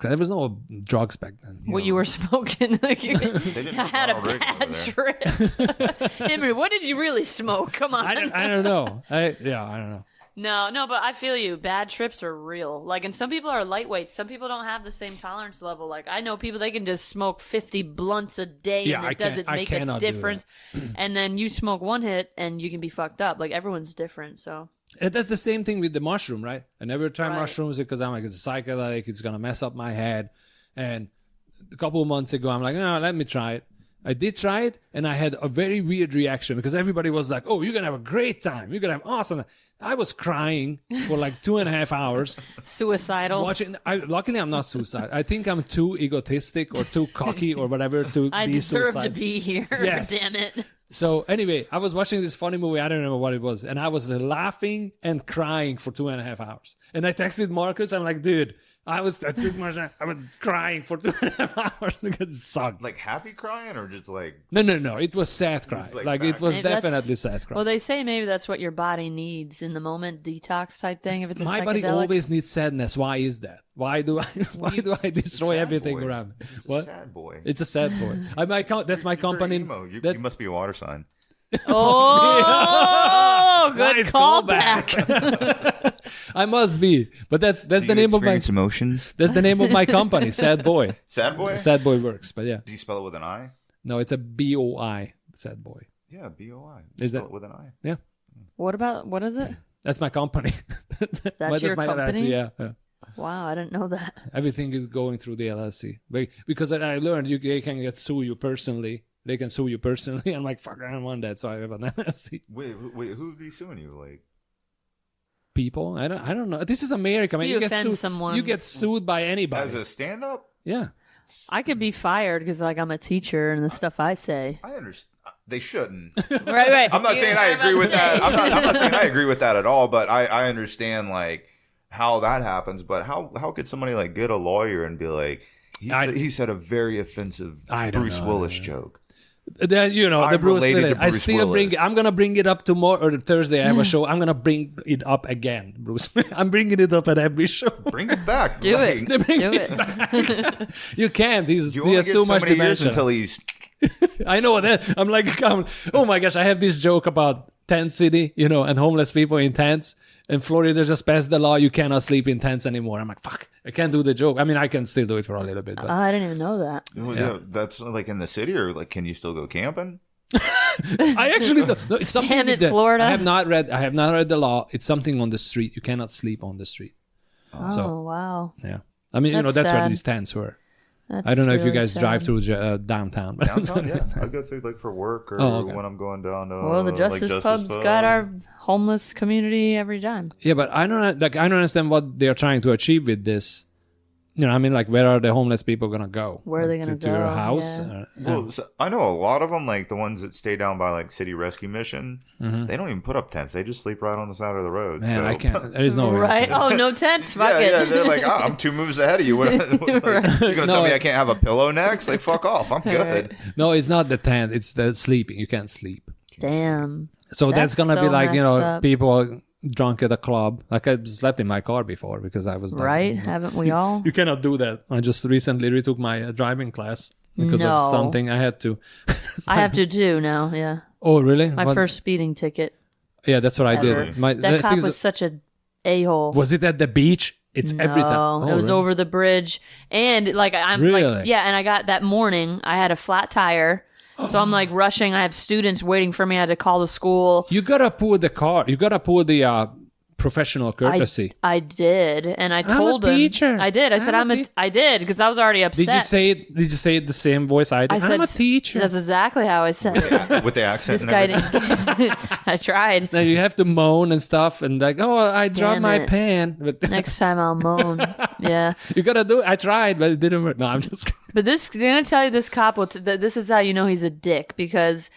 drugs back then. What you were smoking. Like, They didn't I had a Ronald Reagan bad over trip. Imre, what did you really smoke? Come on. I don't know. I don't know. No, but I feel you. Bad trips are real. Like, and some people are lightweight. Some people don't have the same tolerance level. Like, I know people, they can just smoke 50 blunts a day and it doesn't make a difference. And then you smoke one hit and you can be fucked up. Like, everyone's different, so. And that's the same thing with the mushroom, right? I never try mushrooms because I'm like, it's a psychedelic. It's going to mess up my head. And a couple of months ago, I'm like, no, let me try it. I did try it, and I had a very weird reaction because everybody was like, oh, you're going to have a great time. You're going to have awesome. I was crying for like 2.5 hours. Suicidal. Luckily, I'm not suicidal. I think I'm too egotistic or too cocky or whatever to I be deserve suicidal. to be here. Yes. Damn it. So anyway, I was watching this funny movie. I don't remember what it was. And I was laughing and crying for 2.5 hours. And I texted Marcus. I'm like, dude, I was crying for 2.5 hours because it sucked. Like happy crying or just like... No. It was sad crying. It was Maybe definitely sad crying. Well, they say maybe that's what your body needs in the moment, detox type thing. If it's a My psychedelic. body always needs sadness. Why is that? Why do I destroy everything boy. around me? It's What? a sad boy. It's a sad boy. That's my company. You must be a water sign. Oh, good Nice callback. I must be, but that's the name of my emotions. that's the name of my company. Sad boy. Sad boy? Sad boy works, but yeah. Do you spell it with an I? No, it's a BOI. Sad boy. Yeah, B-O-I. Is Spell that- it with an I? Yeah, What is it? that's my company. That's your my company? LLC, yeah. Wow, I didn't know that. Everything is going through the LLC. Because I learned they can sue you personally. They can sue you personally. I'm like, fuck, I don't want that. So I have an LLC. Wait, who would be suing you? Like, People, I don't know. This is America. I mean, You get offend sued. someone. You get sued by anybody. as a stand-up? Yeah. I could be fired because like I'm a teacher and the stuff I say. I understand. They shouldn't. Right. I'm not saying I agree with that. I'm not saying I agree with that at all. But I understand like how that happens. But how could somebody like get a lawyer and be like, he said a very offensive Bruce Willis joke. Then the Bruce Willis. I still Willis. I'm gonna bring it up tomorrow or Thursday. I have a show. I'm gonna bring it up again, Bruce. I'm bringing it up at every show. Bring it back. Do it. Like, Do it. You can't. He You only has get too so much many years dementia. until he's. I know that. I'm like, oh my gosh, I have this joke about tent city, and homeless people in tents. In Florida, just passed the law you cannot sleep in tents anymore. I'm like, fuck, I can't do the joke. I mean, I can still do it for a little bit. But I didn't even know that. Yeah, that's like in the city, or like, can you still go camping? I actually don't. No, it's something Damn with it, the- Florida. I have not read the law. It's something on the street. You cannot sleep on the street. Oh, wow. Yeah. I mean, That's that's where sad. these tents were. That's I don't know if you really guys sad. drive through downtown. But Downtown, yeah. I go through like for work or okay. when I'm going down to. Well, the Justice Pub's got our homeless community every time. Yeah, but I don't understand what they're trying to achieve with this. I mean, like, where are the homeless people gonna go? Where are they gonna to your go? house? Yeah. Well, so I know a lot of them, like the ones that stay down by like City Rescue Mission. They don't even put up tents; they just sleep right on the side of the road. Man, so. I can't. There is no way. Right? Oh, no tents? Fuck Yeah, it. yeah, they're like, I'm 2 moves ahead of you. What, you're gonna tell me I can't have a pillow next? Like, fuck off! I'm good. No, it's not the tent. It's the sleeping. You can't sleep. Damn. So that's gonna be so like messed up. people drunk at a club. Like I slept in my car before because I was like, Right? Haven't we all? You cannot do that. I just recently retook my driving class because No. of something I had to. I have to do now. Yeah, Oh, really? my first speeding ticket. Yeah, that's what I ever. did. My That cop thing is- was such a a-hole. Was it at the beach? It's every time. No, it was over the bridge, and like I'm Really? like and I got that morning. I had a flat tire, so I'm like rushing. I have students waiting for me. I had to call the school. You gotta pull the car. You gotta pull the professional courtesy. I did, and I told a him. teacher. I did. I said I did because I was already upset. Did you say it? Did you say it the same voice I did? I said, I'm a teacher. That's exactly how I said it. With the accent This and guy everything. didn't. I tried. Now you have to moan and stuff, and like, oh, I dropped Damn my it. pen. But Next time I'll moan. Yeah. you gotta do it. I tried, but it didn't work. No, I'm just. But this, I'm going to tell you, this cop, this is how you know he's a dick because,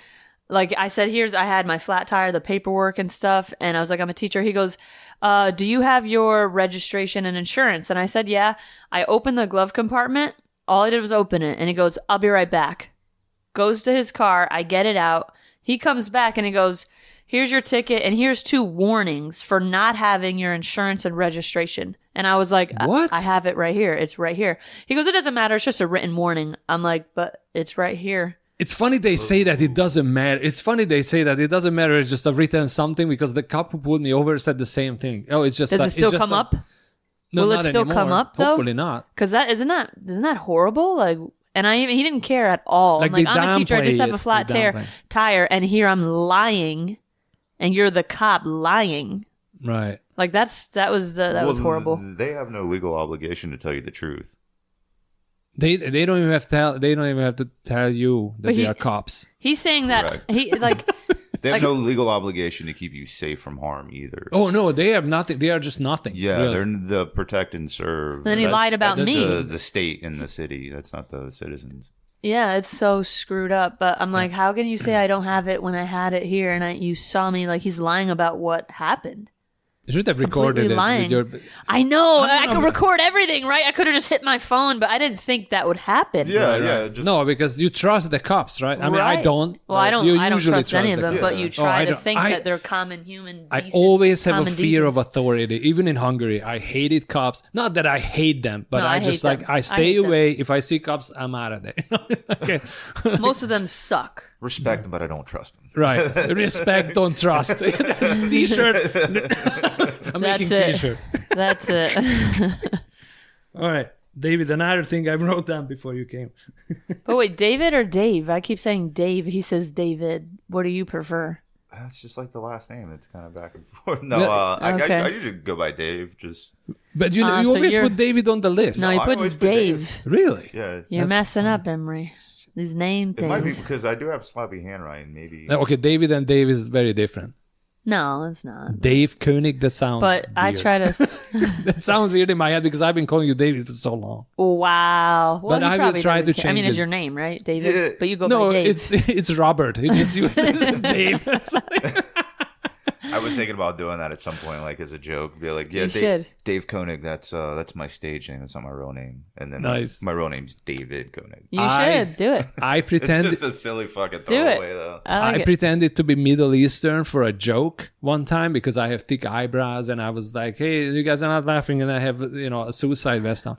like I said, I had my flat tire, the paperwork and stuff, and I was like, I'm a teacher. He goes, do you have your registration and insurance? And I said, yeah. I opened the glove compartment. All I did was open it, and he goes, I'll be right back. Goes to his car. I get it out. He comes back, and he goes, here's your ticket, and here's 2 warnings for not having your insurance and registration. And I was like, What? I have it right here. It's right here. He goes, it doesn't matter. It's just a written warning. I'm like, but it's right here. It's funny they say that it doesn't matter. It's funny they say that it doesn't matter. It's just a written something because the cop who pulled me over said the same thing. Oh, it's just. Does it it's still just come up? No, Will it not still anymore. come up, though? Hopefully not. Because isn't that horrible? Like, and he didn't care at all. Like, I'm like, they I'm a teacher. I just downplay have a it. flat They downplay. tire, and here I'm lying, and you're the cop lying. Right. Like that was horrible. They have no legal obligation to tell you the truth. They don't even have to tell you that But they are cops. He's saying that Correct. he like They have no legal obligation to keep you safe from harm either. Oh no, they have nothing. They are just nothing. Yeah, really. they're the protect and serve. Then he lied about that's me. The state and the city. That's not the citizens. yeah, it's so screwed up. But I'm like, how can you say I don't have it when I had it here and you saw me? Like he's lying about what happened. You should have recorded Completely it. lying. With your, I know. I could record everything, right? I could have just hit my phone, but I didn't think that would happen. Yeah, Right, yeah. right. Just, No, because you trust the cops, right? I mean, I Right. don't. Well, I don't. You I don't usually trust any of the them, cops. but you Oh, try I to don't- think I- that they're common human. I decent- always have a common fear of decency. authority, even in Hungary. I hated cops. Not that I hate them, but No, I I just hate like them. I I stay hate them. away. If I see cops, I'm out of there. Okay, Most of them suck. respect them, but I don't trust them. right. Respect, don't trust. T-shirt. I'm making That's it. T-shirt. That's it. All right, David. Another thing I wrote down before you came. But wait, David or Dave? I keep saying Dave. He says David. What do you prefer? That's just like the last name. It's kind of back and forth. No, Yeah. Okay. I usually go by Dave. Just But you know, you so always you're- put David on the list. No, he I puts always put Dave. Really? yeah. You're That's messing up, Emery. These name It might be things. because I do have sloppy handwriting. Maybe. Okay, David and Dave is very different. No, it's not. Dave Koenig. That sounds. But I weird. try to. That sounds weird in my head because I've been calling you David for so long. Wow. Well, But he I will probably try doesn't to care. I mean, change it's it. your name, right, David? Yeah. But you go No, by Dave. it's Robert. It just uses Dave. I was thinking about doing that at some point, like as a joke. Be like, yeah, You Dave, should. Dave Koenig. That's my stage name. It's not my real name. And then Nice. my real name's David Koenig. You I- should do it. I It's pretend. just a silly fucking Do it. throwaway, though. I I like it. pretended to be Middle Eastern for a joke one time because I have thick eyebrows and I was like, "Hey, you guys are not laughing," and I have a suicide vest on.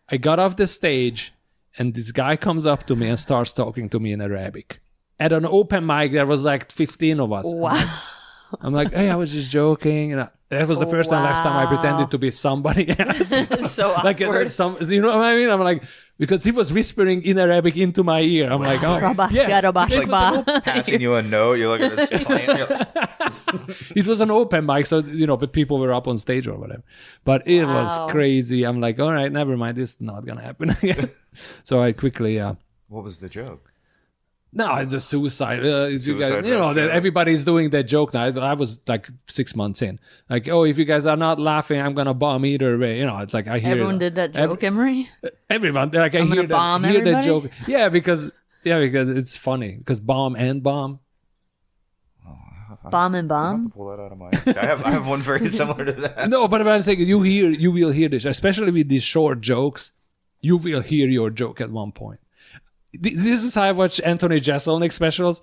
I got off the stage and this guy comes up to me and starts talking to me in Arabic. At an open mic, there was like 15 of us. Wow. I'm like, "Hey, I was just joking," and that was the first and last time I Wow. pretended to be somebody else. So Like awkward. you know what I mean? I'm like, because he was whispering in Arabic into my ear. I'm like, oh, yes. It was an open- Passing you a note. You're looking at this plane. You're like, It was an open mic, so but people were up on stage or whatever. But it Wow. was crazy. I'm like, all right, never mind. This is not gonna happen again. So I quickly, what was the joke? no, it's a suicide. Suicide That rest, everybody's doing that joke now. I was like 6 months in. Like, oh, if you guys are not laughing, I'm gonna bomb either way. It's like I hear Everyone did that joke, Emery? Everyone, like I I'm hear gonna bomb hear that everybody? joke. Yeah, because it's funny because bomb and bomb. Bomb and I'll have bomb? to pull that out of my. I have one very similar to that. No, but I'm saying you will hear this, especially with these short jokes. You will hear your joke at one point. This is how I watch Anthony Jeselnik specials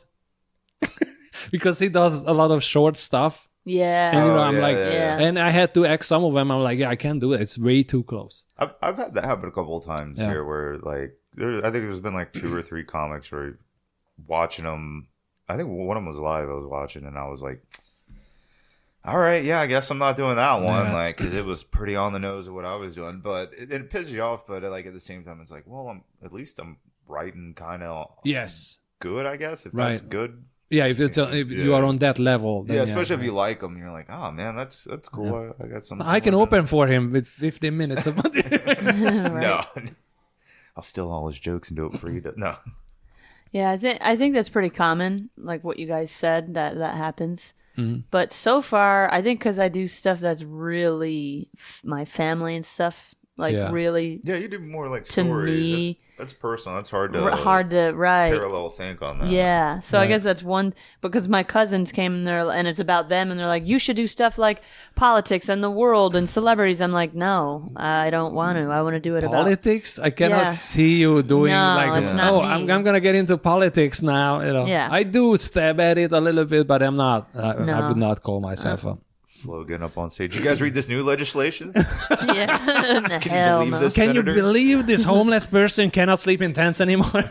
because he does a lot of short stuff. Yeah. And Oh, I'm yeah, like, yeah. and I had to ask some of them. I'm like, yeah, I can't do it. It's way too close. I've had that happen a couple of times Yeah. here where like I think there's been like 2 or 3 comics where watching them. I think one of them was live. I was watching and I was like, all right, yeah, I guess I'm not doing that one, Yeah. like because it was pretty on the nose of what I was doing. But it pisses you off. But like at the same time, it's like, well, at least I'm writing kind of Yes. good, I guess. If Right. that's good. Yeah, if you are on that level, then Yeah, especially if you like them, you're like, oh man, that's cool. I got some. I can open for him with 15 minutes of No, I'll steal all his jokes and do it for you. No. Yeah, I think that's pretty common, like what you guys said, that happens. But so far, I think because I do stuff that's really my family and stuff, like really Yeah, you do more like to stories. me. That's personal. That's hard to right. parallel think on that. Yeah, so I guess that's one, because my cousins came in there and it's about them and they're like, you should do stuff like politics and the world and celebrities. I'm like, no, I don't want to. I want to do it about politics. I cannot Yeah. see you doing No, like, it's not oh, me. I'm gonna get into politics now. You know, Yeah. I do stab at it a little bit, but I'm not. I No. would not call myself a. Flo getting up on stage. You guys read this new legislation? Yeah, Can you hell believe no. this, Can you Senator? believe this homeless person cannot sleep in tents anymore?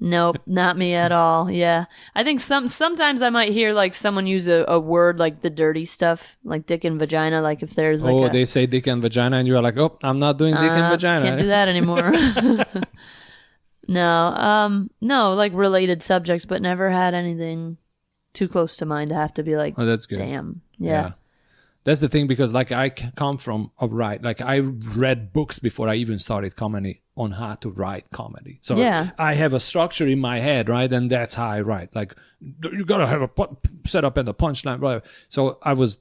Nope, not me at all. Yeah, I think sometimes I might hear like someone use a word like the dirty stuff, like dick and vagina. Like if there's like They say dick and vagina, and you're like, oh, I'm not doing dick and vagina. Can't do that anymore. No, like related subjects, but never had anything too close to mind to have to be like, Oh, that's good. damn, yeah. That's the thing, because like I come from a write, like I read books before I even started comedy on how to write comedy. So Yeah. I have a structure in my head, right? And that's how I write. Like you gotta have a setup and a punchline, right? So I was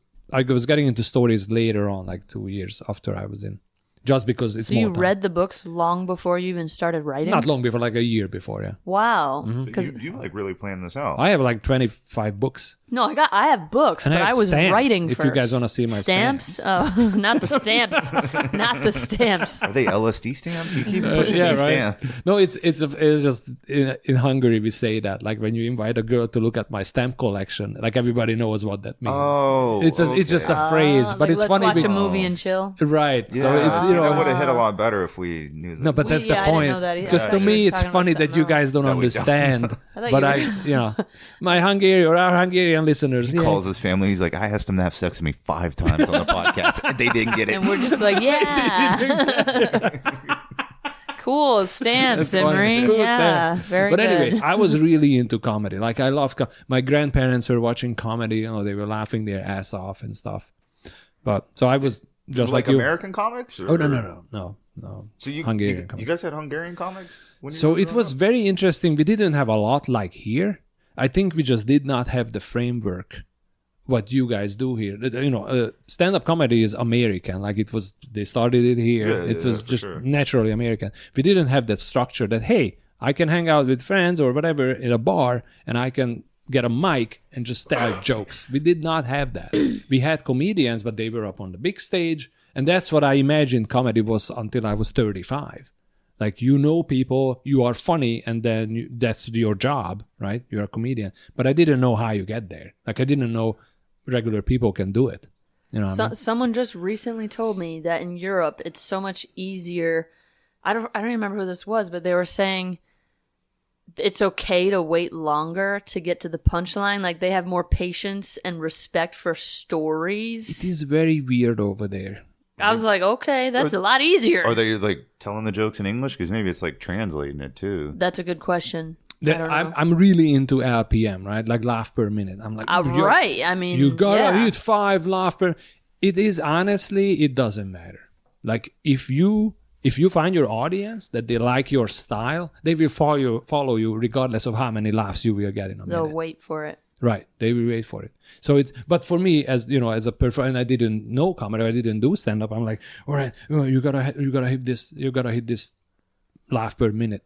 getting into stories later on, like 2 years after I was in, just because it's So more you time. read the books long before you even started writing? Not long before, like a year before, yeah. Wow. Mm-hmm. So Because you like really planned this out. I have like 25 books. no, I have books, And but I have I was stamps, writing if first. you guys wanna see my stamps. Oh, not the stamps, not the stamps. Are they LSD stamps? You keep pushing Yeah, these right. stamps. No, it's just in Hungary we say that, like when you invite a girl to look at my stamp collection, like everybody knows what that means. Oh, it's just a phrase, but Like, it's let's funny. watch a because- movie and chill. Right. Yeah, So it's see, you know. that would have hit a lot better if we knew that. No, but that's Yeah, the I didn't point. know that either. Because I to thought you me, were it's talking funny about that you something guys don't No, we don't. understand. thought But you were- my our Hungarian listeners, He calls his family. He's like, I asked him to have sex with me 5 times on the podcast, and they didn't get it. And we're just like, yeah. Cool stamps, That's funny. Imre. Cool Yeah, stamp. very But good. anyway, I was really into comedy. Like I love my grandparents were watching comedy. You know, they were laughing their ass off and stuff. But so I was just like you. American comics? Oh no. So you Hungarian you comics. guys had Hungarian comics? When you So were it growing was up? very interesting. We didn't have a lot like here. I think we just did not have the framework what you guys do here. You know, stand-up comedy is American. Like they started it here. Yeah, it yeah, was for just sure. naturally American. We didn't have that structure that, hey, I can hang out with friends or whatever in a bar and I can get a mic and just tell jokes. We did not have that. We had comedians, but they were up on the big stage. And that's what I imagined comedy was until I was 35. Like, you know people, you are funny, and then that's your job, right? You're a comedian. But I didn't know how you get there. Like, I didn't know regular people can do it. You know what I mean? Someone just recently told me that in Europe it's so much easier. I don't remember who this was, but they were saying it's okay to wait longer to get to the punchline. Like they have more patience and respect for stories. It is very weird over there. I was like, okay, that's a lot easier. Are they like telling the jokes in English? Because maybe it's like translating it too. That's a good question. I That don't know. I'm really into RPM, right? Like laugh per minute. I'm like, you're- Right. I mean, you gotta yeah. hit 5 laugh per. It is honestly, it doesn't matter. Like if you find your audience that they like your style, they will follow you regardless of how many laughs you will get in a They'll minute. wait for it. Right, they will wait for it. So but for me, as you know, as a performer, and I didn't know comedy, I didn't do stand up. I'm like, all right, you gotta hit this laugh per minute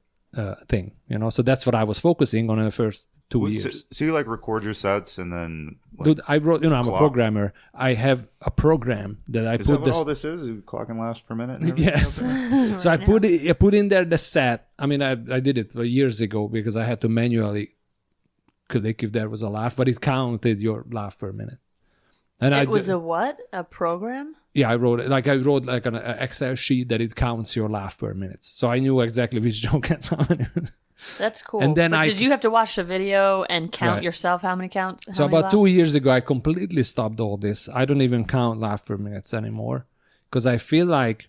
thing, you know. So that's what I was focusing on in the first 2 years. So you like record your sets and then like, Dude, I wrote, I'm clock? a programmer. I have a program that I is that put what this. all this is? Clocking laughs per minute? And everything Yes. up there? So I put in there the set. I mean, I did it years ago because I had to manually click if there was a laugh, but it counted your laugh per minute. And It was a what? A program? Yeah, I wrote it. Like I wrote like an Excel sheet that it counts your laugh per minute. So I knew exactly which joke had how many. That's cool. And then but did you have to watch the video and count yourself how many counts? So about 2 years ago, I completely stopped all this. I don't even count laugh per minutes anymore because I feel like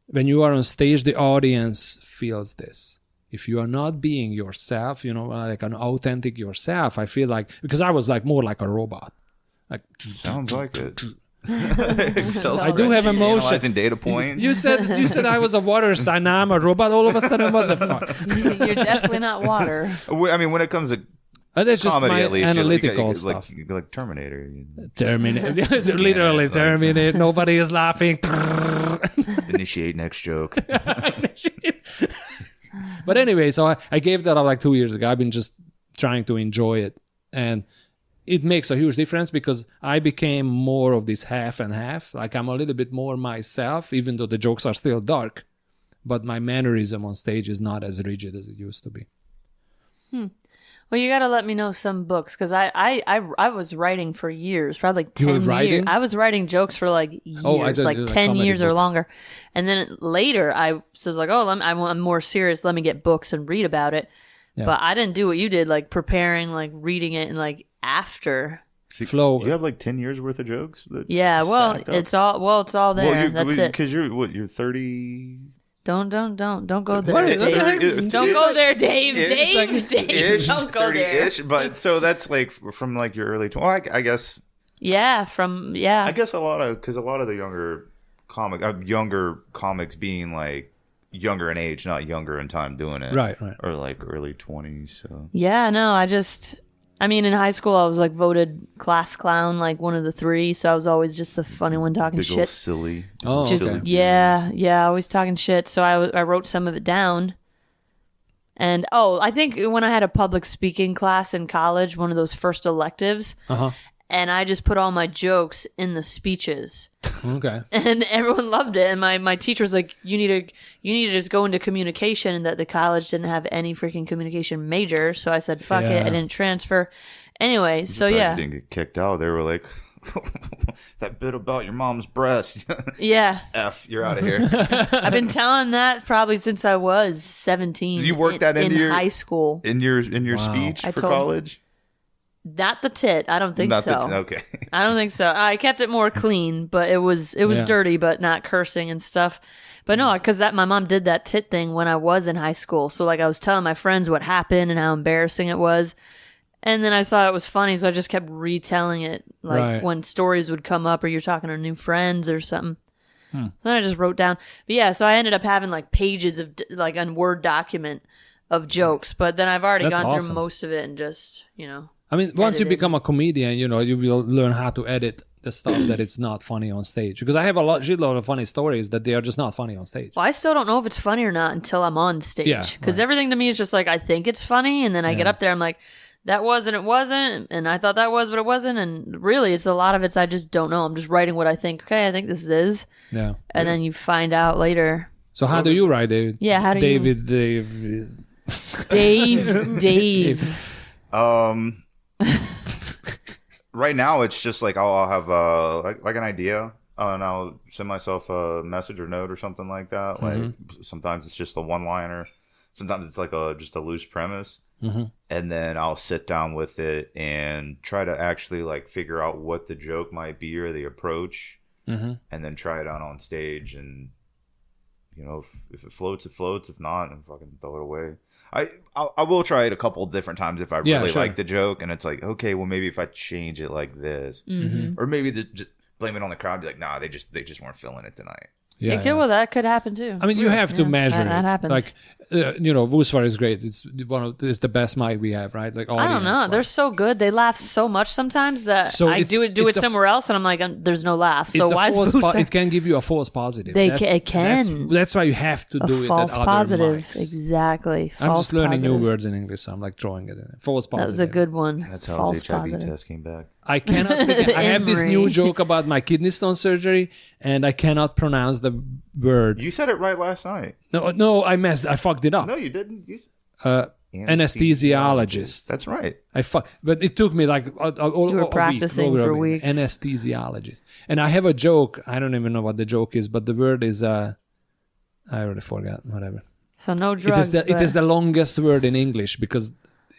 when you are on stage, the audience feels this. If you are not being yourself, like an authentic yourself, I feel like, because I was like more like a robot. Like sounds like it. I do have emotion. Analyzing data points. You said I was a water sign. Now I'm a robot. All of a sudden, what the fuck? You're definitely not water. I mean, when it comes to that's just comedy, my at least analytical you're stuff. like Terminator. Terminator, literally Terminator. Nobody is laughing. Initiate next joke. But anyway, so I gave that up like 2 years ago. I've been just trying to enjoy it, and it makes a huge difference because I became more of this half and half. Like I'm a little bit more myself, even though the jokes are still dark, but my mannerism on stage is not as rigid as it used to be. Well, you got to let me know some books because I was writing for years, probably like 10 years. I was writing jokes for like years, like 10 years or longer. And then later I was like, I'm more serious. Let me get books and read about it. Yeah. But I didn't do what you did, like preparing, like reading it and like after. Flo. You have like 10 years worth of jokes? Yeah, well, it's all there. That's it. Because you're 30... Don't go there, Dave. Don't go there, Dave. Dave, don't go there. But so that's like from like your early 20s. Well, I guess. Yeah, I guess a lot of the younger comics being like younger in age, not younger in time doing it. Right. Or like early 20s. So. Yeah, no, I mean, in high school, I was like voted class clown, like one of the three. So I was always just the funny one talking Big shit. Old silly. Oh, okay. Yeah, always talking shit. So I wrote some of it down. And I think when I had a public speaking class in college, one of those first electives, and I just put all my jokes in the speeches. Okay. And everyone loved it. And my teacher was like, you need to just go into communication, and that the college didn't have any freaking communication major. So I said, fuck it. I didn't transfer. Anyway, so yeah. You didn't get kicked out. They were like, that bit about your mom's breast. Yeah. F, you're out of here. I've been telling that probably since I was 17. You worked that into your high school. In your speech for college? Not the tit. I don't think so. Okay. I don't think so. I kept it more clean, but it was dirty, but not cursing and stuff. But no, because my mom did that tit thing when I was in high school. So like I was telling my friends what happened and how embarrassing it was. And then I saw it was funny, so I just kept retelling it. Like when stories would come up or you're talking to new friends or something. So then I just wrote down. But yeah, so I ended up having like pages of like a Word document of jokes. But then I've already gone through most of it and just, I mean, once you become a comedian, you will learn how to edit the stuff that it's not funny on stage. Because I have a shitload of funny stories that they are just not funny on stage. Well, I still don't know if it's funny or not until I'm on stage. Because everything to me is just like, I think it's funny. And then I get up there, I'm like, that was and it wasn't. And I thought that was, but it wasn't. And really, it's a lot of it's I just don't know. I'm just writing what I think. Okay, I think this is. Yeah. And then you find out later. So how do you write, David? Yeah, how do David, you? Dave. Right now, it's just like I'll have like an idea, and I'll send myself a message or note or something like that. Like sometimes it's just a one-liner, sometimes it's like just a loose premise, and then I'll sit down with it and try to actually like figure out what the joke might be or the approach, and then try it out on stage. And if it floats, it floats. If not, then fucking throw it away. I will try it a couple different times if I really like the joke, and it's like, okay, well maybe if I change it like this, or maybe just blame it on the crowd, be like, nah, they just weren't feeling it tonight. Well, that could happen too. I mean, you have to measure that it. happens. Like, Woosvar is great. It's it's the best mic we have, right? Like, I don't know. They're so good. They laugh so much sometimes that I do it somewhere else, and I'm like, there's no laugh. So why is Woosvar? It can give you a false positive. It can. That's why you have to do it false at other positive. mics. Exactly. I'm just learning new words in English, so I'm like throwing it in. False positive. That was a good one. That's how his HIV test came back. I cannot. I have this new joke about my kidney stone surgery, and I cannot pronounce the word. You said it right last night. No, I messed. I fucked it up. No, you didn't. Anesthesiologist. That's right. But it took me like You were practicing for weeks. Anesthesiologist. And I have a joke. I don't even know what the joke is, but the word is I already forgot. Whatever. So no drugs. It is the longest word in English because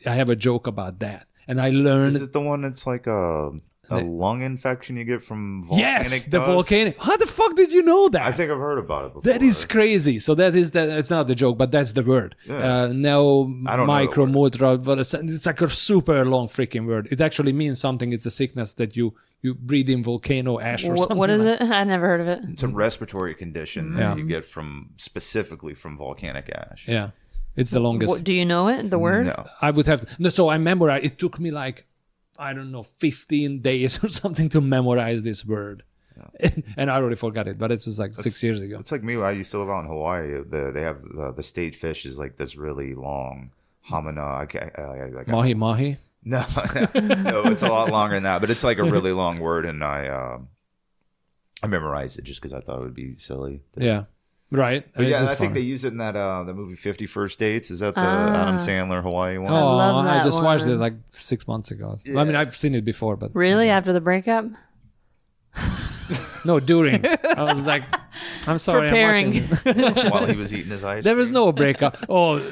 I have a joke about that. And I learned. Is it the one that's like a lung infection you get from volcanic dust? The volcanic. How the fuck did you know that? I think I've heard about it before. That is crazy. So it's not the joke, but that's the word. Yeah. Micromotra, but it's like a super long freaking word. It actually means something. It's a sickness that you breathe in volcano ash or something. What is it? I never heard of it. It's a respiratory condition that you get specifically from volcanic ash. Yeah. It's the longest. Do you know it, the word? No. I would have to. No, so I memorized. It took me like, I don't know, 15 days or something to memorize this word. Yeah. And I already forgot it, but it was like 6 years ago. It's like me. I used to live out in Hawaii. They have the state fish is like this really long hamana. Mahi mahi? No, it's a lot longer than that. But it's like a really long word, and I memorized it just because I thought it would be silly. Yeah. Right. But yeah, I think they use it in that the movie 50 First Dates. Is that the Adam Sandler Hawaii one? Oh, love that I just watched one. it like 6 months ago. Yeah. I mean, I've seen it before, but Really? After the breakup? no, during. I was like, I'm sorry, Preparing. I'm watching. While he was eating his ice There was cream? no breakup. What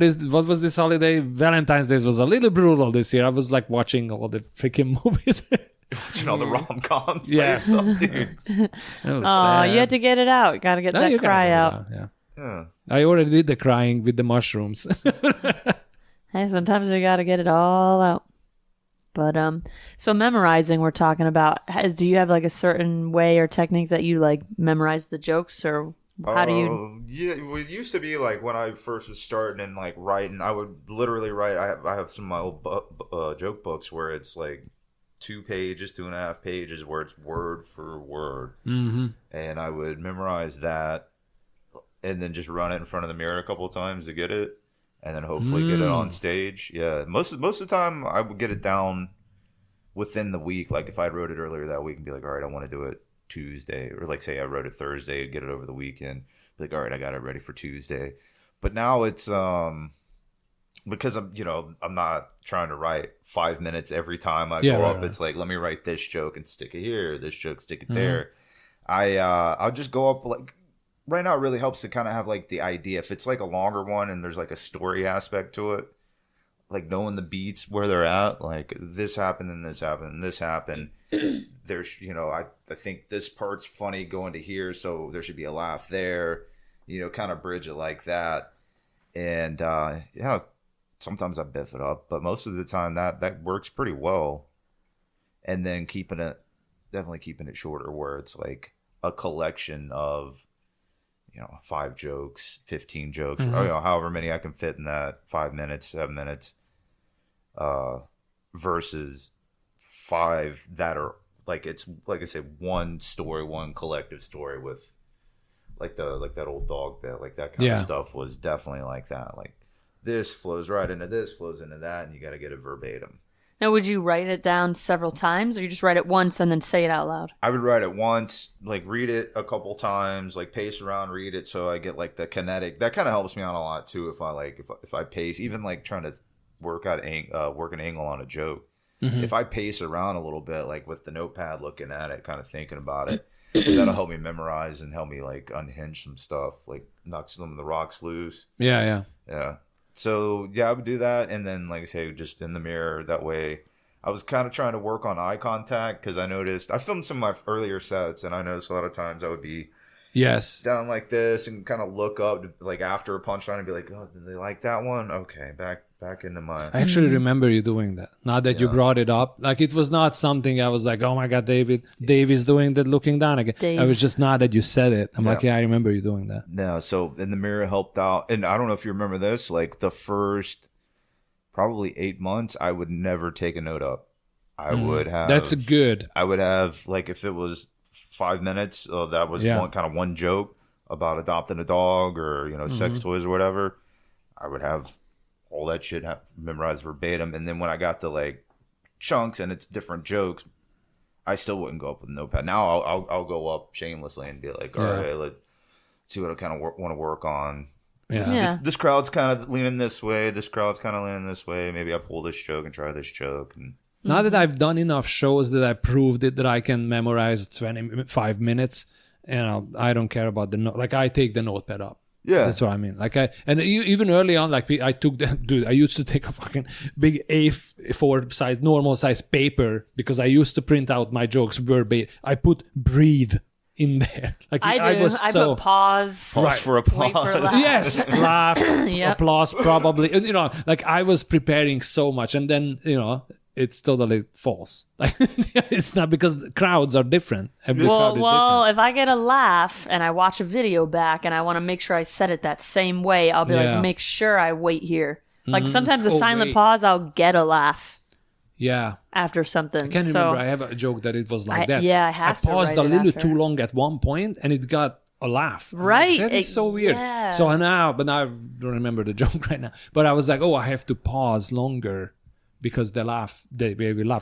was this holiday? Valentine's Day was a little brutal this year. I was like watching all the freaking movies. Watching all the rom-coms. Yes. By yourself, dude. Oh, you had to get it out. Got to get that cry out. Yeah. I already did the crying with the mushrooms. Hey, sometimes you got to get it all out. But so memorizing, we're talking about. Do you have like a certain way or technique that you like memorize the jokes, or how do you? Yeah, it used to be like when I first was starting and like writing, I would literally write. I have some of my old joke books where it's like 2.5 pages where it's word for word, and I would memorize that, and then just run it in front of the mirror a couple of times to get it. And then hopefully get it on stage. Yeah, most of the time I would get it down within the week. Like if I wrote it earlier that week and be like, all right, I want to do it Tuesday, or like say I wrote it Thursday, get it over the weekend. Be like, all right, I got it ready for Tuesday. But now it's because I'm not trying to write 5 minutes every time I go up. Right. It's like, let me write this joke and stick it here, this joke, stick it there. I'll just go up like. Right now, it really helps to kind of have like the idea. If it's like a longer one and there's like a story aspect to it, like knowing the beats where they're at, like this happened and this happened and this happened. There's, I think this part's funny going to here, so there should be a laugh there. Kind of bridge it like that. And sometimes I biff it up, but most of the time that works pretty well. And then definitely keeping it shorter, where it's like a collection of 5 jokes, 15 jokes, however many I can fit in that 5 minutes, 7 minutes, versus 5 that are like, it's like I said, one story, one collective story with like that old dog bit, like that kind of stuff was definitely like that. Like this flows right into this, flows into that, and you got to get it verbatim. Now, would you write it down several times, or you just write it once and then say it out loud? I would write it once, like read it a couple times, like pace around, read it, so I get like the kinetic. That kind of helps me out a lot too. If I pace, even like trying to work an angle on a joke. If I pace around a little bit, like with the notepad, looking at it, kind of thinking about it, that'll help me memorize and help me like unhinge some stuff, like knock some of the rocks loose. Yeah. So, I would do that. And then, like I say, just in the mirror. That way, I was kind of trying to work on eye contact because I noticed I filmed some of my earlier sets, and I noticed a lot of times I would be down like this and kind of look up like after a punchline and be like, oh, did they like that one? Okay, back into my... I actually remember you doing that. Now that you brought it up. Like, it was not something I was like, oh my God, Dave is doing that, looking down again. Dave. I was just not that you said it. I'm like, I remember you doing that. No, so in the mirror helped out. And I don't know if you remember this, like the first probably 8 months, I would never take a note up. I would have... That's good. I would have, like, if it was 5 minutes, that was one joke about adopting a dog or, sex toys or whatever. I would have all that shit memorized verbatim. And then when I got to like chunks and it's different jokes, I still wouldn't go up with a notepad. Now I'll go up shamelessly and be like, all right, let's see what I kind of want to work on. This crowd's kind of leaning this way. This crowd's kind of leaning this way. Maybe I pull this joke and try this joke. And now that I've done enough shows that I proved it that I can memorize 25 minutes, I don't care about the note. Like I take the notepad up. Yeah, that's what I mean. Like even early on, like I took I used to take a fucking big A4 size, normal size paper because I used to print out my jokes verbatim. I put breathe in there. Like I put pause. Pause for applause. Wait for laugh. Yes, laugh, applause, probably. Like I was preparing so much, and then it's totally false. Like it's not, because the crowds are different. Every crowd is different. If I get a laugh and I watch a video back and I want to make sure I said it that same way, I'll be like, make sure I wait here. Like sometimes a silent pause, I'll get a laugh. Yeah. After something. I can't remember. I have a joke that it was like that. Yeah, I paused a little too long at one point and it got a laugh. Right. That is so weird. Yeah. So now I don't remember the joke right now. But I was like, I have to pause longer because they will laugh,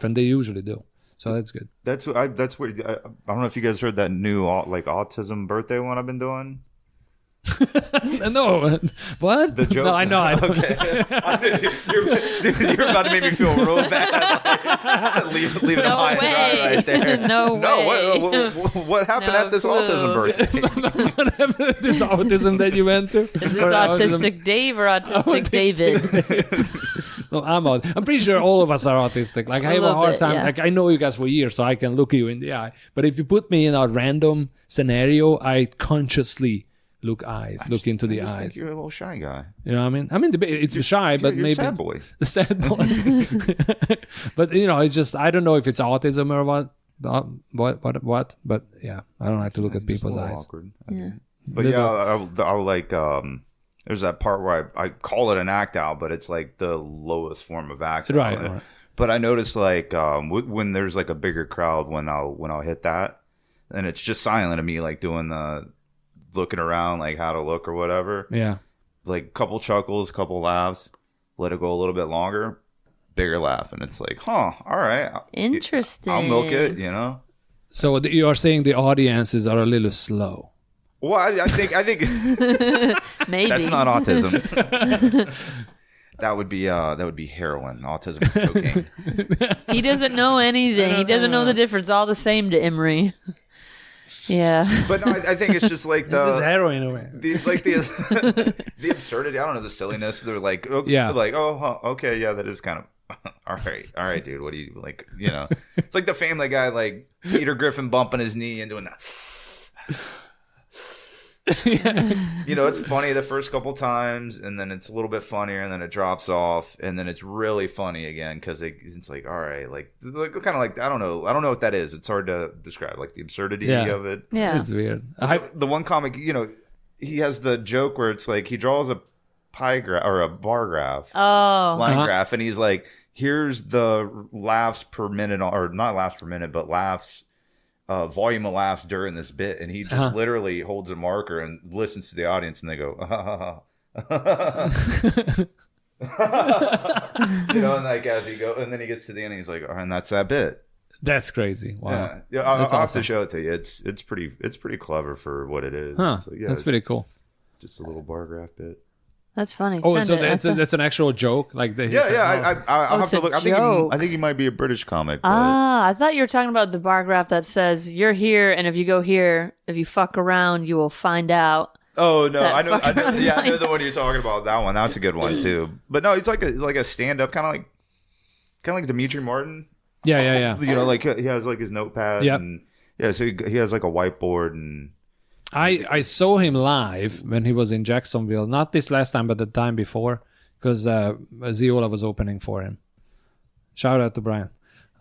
and they usually do. So that's good. That's what I don't know if you guys heard that new autism birthday one I've been doing. No, what? The joke? No, I know. I don't. Okay. You're about to make me feel real bad. Leaving no high and dry right there. No way. What happened at this autism birthday? What happened at this autism that you went to? Is this autistic Dave or autistic David? No, I'm pretty sure all of us are autistic. Like I have a hard time. Yeah. Like I know you guys for years, so I can look you in the eye. But if you put me in a random scenario, I consciously look into the eyes. I think you're a little shy guy. You know what I mean? I mean, it's shy, but maybe sad boy. The sad boy. But it's just, I don't know if it's autism or what. But yeah, I don't like to look at people's eyes. Awkward. Yeah. But I'll like. There's that part where I call it an act out, but it's like the lowest form of act out. Right. But I noticed like when there's like a bigger crowd, when I'll hit that, and it's just silent of me like doing the looking around like how to look or whatever. Yeah. Like couple chuckles, couple laughs, let it go a little bit longer, bigger laugh, and it's like, all right. Interesting. I'll milk it, So you are saying the audiences are a little slow. Well, I think maybe that's not autism. That would be heroin. Autism is cocaine. He doesn't know anything. He doesn't know the difference. All the same to Imre. Yeah. But no, I think it's just like this is heroin away. The absurdity. I don't know, the silliness. They're like, okay, yeah, that is kind of all right, dude. What do you like? It's like the Family Guy, like Peter Griffin bumping his knee and doing that. It's funny the first couple times, and then it's a little bit funnier, and then it drops off, and then it's really funny again because it's like, all right, like kind of like I don't know what that is. It's hard to describe, like the absurdity of it. Yeah, it's weird. The one comic, he has the joke where it's like he draws a pie graph or a bar graph, line graph, and he's like, here's the laughs per minute, or not laughs per minute, but laughs. Volume of laughs during this bit, and he just literally holds a marker and listens to the audience, and they go, and like as he go, and then he gets to the end, and he's like, and that's that bit. That's crazy. Wow. Yeah, I'll have to show it to you. It's pretty clever for what it is. Huh. So, that's pretty cool. Just a little bar graph bit. That's funny. Oh, so that's an actual joke, like I'll have to look. I think he might be a British comic. But... I thought you were talking about the bar graph that says you're here, and if you go here, if you fuck around, you will find out. Oh no, I know the one you're talking about. That one, that's a good one too. But no, it's like a stand up, kind of like Dimitri Martin. Yeah. Like he has like his notepad. Yeah. And so he has like a whiteboard and. I saw him live when he was in Jacksonville, not this last time, but the time before, because Ziola was opening for him. Shout out to Brian.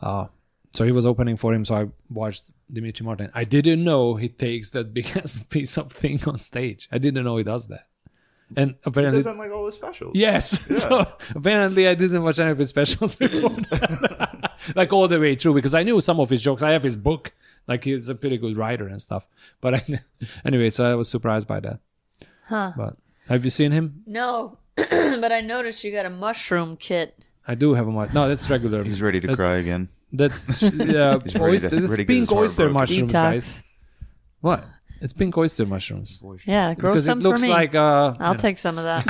So he was opening for him, so I watched Dimitri Martin. I didn't know he takes that biggest piece of thing on stage. I didn't know he does that. And apparently, he does on like all the specials. Yes. Yeah. So apparently, I didn't watch any of his specials before that. Like all the way through, because I knew some of his jokes. I have his book. Like he's a pretty good writer and stuff. But anyway, so I was surprised by that. Huh. But have you seen him? No, but I noticed you got a mushroom kit. I do have a mushroom. No, that's regular. He's ready to cry again. That's pink oyster mushrooms, guys. What? It's pink oyster mushrooms. Yeah, grow Because some it looks for me. like I'll take some of that.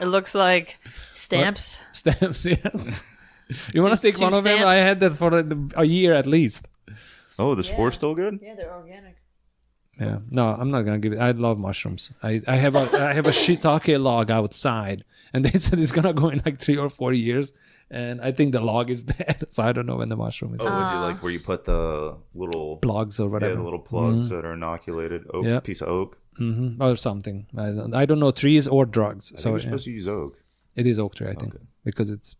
It looks like stamps. stamps. Yes. You want to take two one of them? stamps? I had that for a year at least. Oh, the spore's still good? Yeah, they're organic. Yeah. No, I'm not gonna give it. I love mushrooms. I have a shiitake log outside, and they said it's gonna go in like 3 or 4 years, and I think the log is dead. So I don't know when the mushroom is. Oh, would you like where you put the little Plugs or whatever. Yeah, the little plugs that are inoculated. Oak, Yeah. piece of oak. Or something. I don't know trees or drugs. So So you're yeah. supposed to use oak. It is oak tree, I think, Okay. because it's.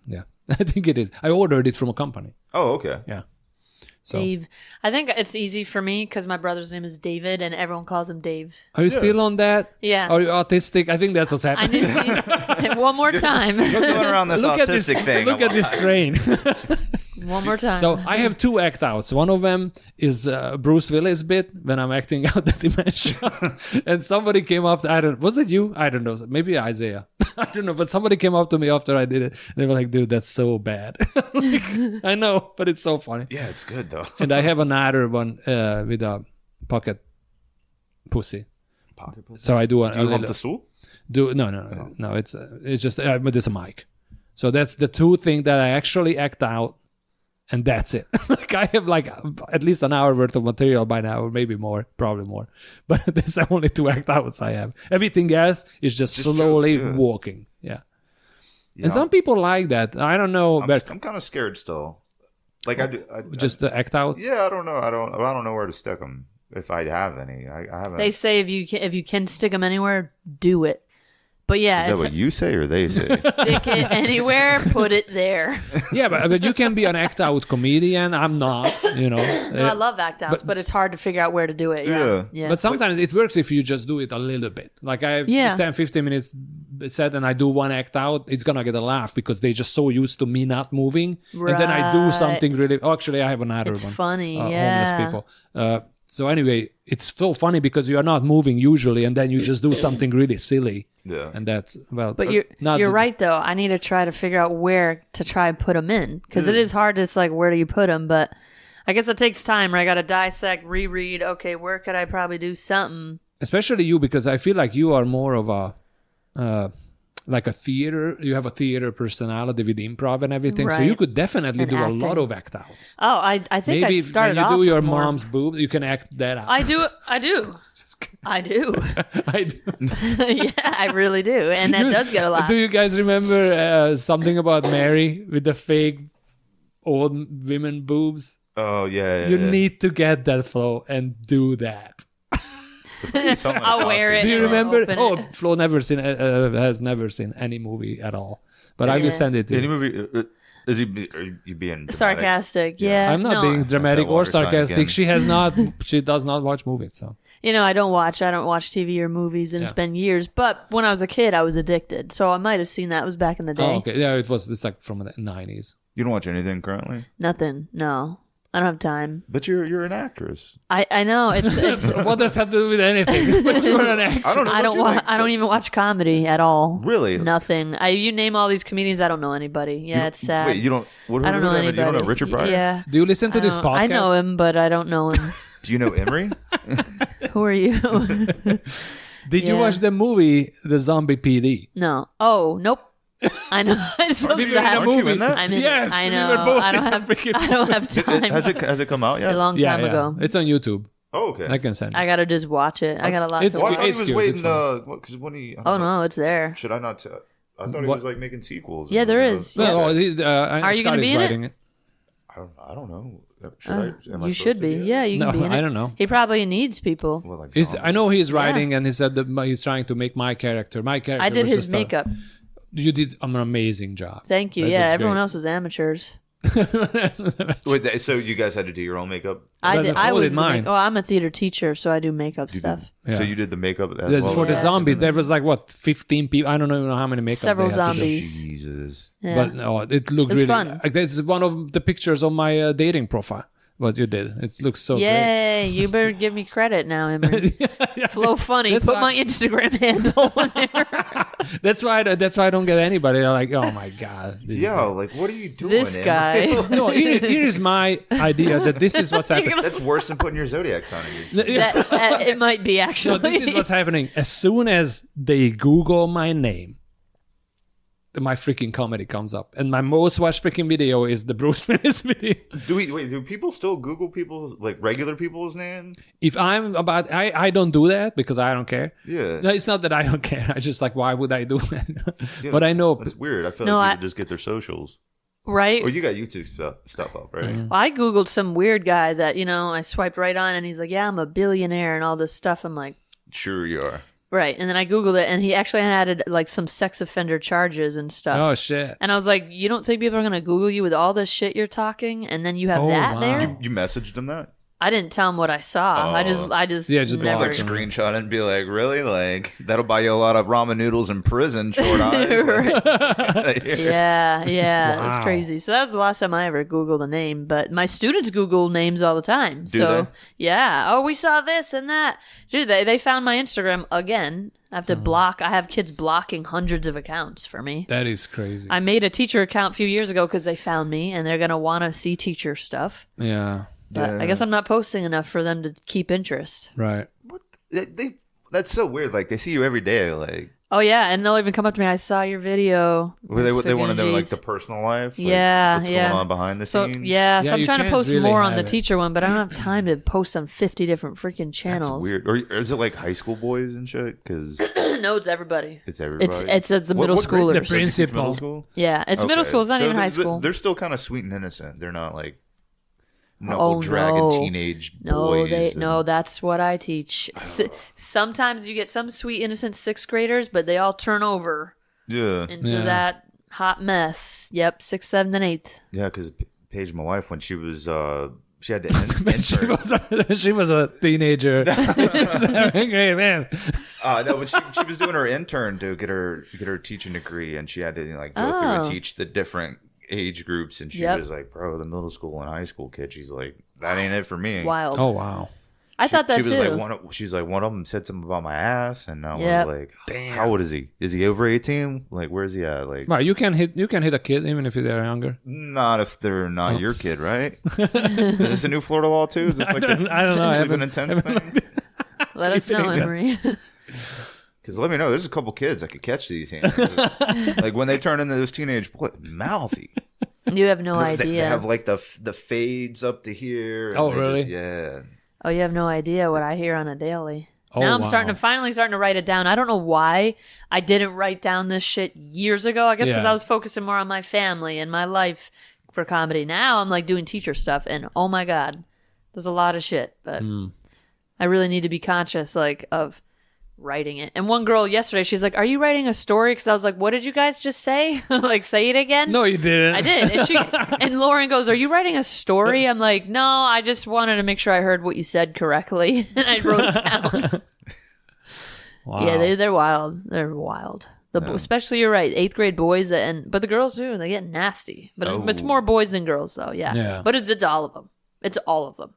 Yeah, I think it is. I ordered it from a company. Oh, okay. Yeah. So Dave. I think it's easy for me because my brother's name is David and everyone calls him Dave. are you still on that? Yeah. Are you autistic? I think that's what's I happening. need one more time. Going around this Look at this. autistic thing. Look at this train. One more time. So I have 2 act outs. One of them is Bruce Willis bit when I'm acting out the dementia. And somebody came up. Was it you? I don't know. Maybe Isaiah. I don't know. But somebody came up to me after I did it. And they were like, "Dude, that's so bad." Like, I know, but it's so funny. Yeah, it's good though. And I have another one with a pocket pussy. Pocket pussy. So I do a Do you little. hump the stool? No. It's just but it's a mic. So that's the 2 things that I actually act out, and that's it. Like I have like at least an hour worth of material by now, or maybe more, probably more. But that's the only 2 act outs I have. Everything else is just slowly jokes, yeah. walking. Yeah. Yeah, And some people like that. I don't know, but I'm kind of scared still. Like I do. just the act outs. Yeah, I don't know. I don't know where to stick them if I have any. I haven't. they say if you can stick them anywhere, do it. But yeah, Is that what you say or they say? stick it anywhere, put it there. Yeah, but you can be an act out comedian. I'm not, you know. No, I love act outs, but it's hard to figure out where to do it. Yeah. But sometimes it works if you just do it a little bit. Like I have Yeah. 10, 15 minutes set and I do one act out, it's going to get a laugh because they're just so used to me not moving. And then I do Right. something really... Oh, actually, I have another It's one. funny, Homeless yeah. people. So anyway, it's so funny because you are not moving usually and then you just do something really silly. Yeah. And that's, well... But not you're right though. I need to try to figure out where to try and put them in because it is hard. It's like where do you put them? But I guess it takes time. Right? I got to dissect, reread. Okay, where could I probably do something? Especially you, because I feel like you are more of a... like a theater, you have a theater personality with improv and everything, so Right. you could definitely And do acting. a lot of act outs. Oh, I think Maybe I started when you off do your with more. mom's boob, you can act that out. I do. I do. I do. I do. Yeah, I really do, and that does get a laugh. Do you guys remember something about Mary with the fake old women boobs? Oh yeah. You need to get that flow and do that. I'll wear it. Do you and remember? open Oh, it. Flo has never seen any movie at all. But I will Yeah. send it to Any you. movie? Are you being dramatic? Sarcastic. Yeah. I'm not no. being dramatic that or water sign sarcastic. again. She has not. She does not watch movies. So You know, I don't watch TV or movies, and it's been years. But when I was a kid, I was addicted, so I might have seen that. It was back in the day. oh, okay, yeah, it's like from the 90s. You don't watch anything currently, Nothing. No, I don't have time. but you're an actress. I know it's. What does that have to do with anything? But you're an actor. I don't know. I don't want. I don't even watch comedy at all. Really? Nothing. You name all these comedians, I don't know anybody. Yeah, it's sad. Wait, you don't. What, I don't know who- anybody. You don't know Richard Pryor? Yeah. Do you listen to this podcast? I know him, but I don't know him. Do you know Imre? Who are you? Did you Yeah. watch the movie The Zombie PD? No. Oh, nope. I know. It's so Aren't you in sad. that movie? in that? I'm in Yes, it. I we know. were both I don't in have. freaking- I don't have time. Has it come out yet? A long time ago. It's on YouTube. Oh, okay. I can send it. I gotta just watch it. I got a lot It's to Well, I watch. thought he It's was cute, waiting. it's fun. Because when he. I Oh don't know. no, it's there. Should I not? I thought he What? was like making sequels. Yeah, there is. Yeah. Well, Are you Scott gonna is be in it? writing it? I don't know. Should I? Am I You supposed should to be. Yeah, you No, can be in it. I don't know. He probably needs people. Well, like I know he's writing, and he said that he's trying to make my character. My character. I did was his just makeup. You did an amazing job. Thank you. That's Yeah, just everyone great. else was amateurs. Wait, so you guys had to do your own makeup? I But did. before I did was. mine. I'm a theater teacher, so I do makeup stuff. Yeah. So you did the makeup as That's well? for the Yeah. zombies. There was like what 15 people. I don't even know how many makeups. Several they had to do. zombies. Jesus. Yeah. But no, it looked It's really. fun. Like, that's one of the pictures on my dating profile. what you did. It looks so great. Yay! You better give me credit now, Imre. Flo Funny. That's Put why- my Instagram handle in there. That's why I don't get anybody. They're like, oh my god. this Yeah, guy. like what are you doing? This Imre? guy. No, here's my idea that this is what's happening. That's worse than putting your zodiac sign in your It might be No, actually. this is what's happening. As soon as they Google my name, my freaking comedy comes up, and my most watched freaking video is the Bruce Willis video. Do people still Google people's like regular people's name? If I'm about, I don't do that because I don't care. Yeah. No, it's not that I don't care. I just like, why would I do that? Yeah, but I know. That's weird. I feel No, like I- you could just get their socials. Right? Oh, you got YouTube stuff up, right? Mm-hmm. Well, I Googled some weird guy that, I swiped right on and he's like, yeah, I'm a billionaire and all this stuff. I'm like, Sure you are. right. And then I Googled it and he actually added like some sex offender charges and stuff. Oh shit. And I was like, you don't think people are going to Google you with all this shit you're talking? And then you have Oh, that wow. there? You messaged them that? I didn't tell him what I saw. I just Yeah, just never. Like screenshot it and be like, really? Like that'll buy you a lot of ramen noodles in prison, short eyes. Like, Yeah, it's Wow. crazy. So that was the last time I ever Googled a name. But my students Google names all the time. Do So they? yeah. Oh, we saw this and that. Dude, they found my Instagram again. I have to block. I have kids blocking hundreds of accounts for me. That is crazy. I made a teacher account a few years ago because they found me and they're gonna want to see teacher stuff. Yeah. But I guess I'm not posting enough for them to keep interest. Right. what? That's so weird. Like they see you every day. Like Oh yeah, and they'll even come up to me. I saw your video. they Miss want to know like Fagundes." the personal life. Like, Yeah, what's yeah. going on behind the So scenes. yeah, so Yeah, I'm you trying to can't post really more on the have it. teacher one, but I don't have time to post on 50 different freaking That's channels. weird. Or is it like high school boys and shit? Because No, it's everybody. it's everybody. It's the middle What grade? schoolers. The It's principal. middle school. Yeah, it's middle Okay. school. It's not So even high they're- school. They're still kind of sweet and innocent. They're not like Oh, knuckle dragging no. teenage No, boys. no, that's what I teach. Sometimes you get some sweet innocent sixth graders, but they all turn over Yeah, into Yeah. that hot mess. Yep, 6th, 7th, and 8th. yeah. Because Paige, my wife, when she was she had to intern. she was a teenager. Great man. No, but she was doing her intern to get her teaching degree, and she had to like go through and Oh. teach the different age groups. And she Yep. was like, "Bro, the middle school and high school kid." She's like, "That ain't it for me." Wild. Oh wow. I thought that she was too. like one of them said something about my ass, and I Yep. was like, Damn. "How old is he? Is he over 18? Like, where's he at? Like, Right, you can hit a kid even if they're younger. not if they're not your kid, right? Is this a new Florida law too? Is this like I don't know. I sleeping haven't- intense thing? Let us know, sleeping. Emery. Because let me know. There's a couple kids that could catch these hands. Like when they turn into those teenage boy, mouthy. You have no They idea. have like the fades up to here. and Oh, they're really? Yeah. Oh, you have no idea what I hear on a daily. Oh, now I'm wow. finally starting to write it down. I don't know why I didn't write down this shit years ago. I guess because Yeah. I was focusing more on my family and my life for comedy. Now I'm like doing teacher stuff, and oh my god, there's a lot of shit. But I really need to be conscious, like, of writing it. And one girl yesterday, she's like, "Are you writing a story?" Because I was like, "What did you guys just say? Like, say it again." No, you didn't. I did. And Lauren goes, "Are you writing a story?" I'm like, "No, I just wanted to make sure I heard what you said correctly." And I wrote it down. Wow. Yeah, they're wild. They're wild. Especially, you're right, 8th grade boys, but the girls too. They get nasty. But it's Oh. more boys than girls, though. Yeah. Yeah. But it's all of them. It's all of them.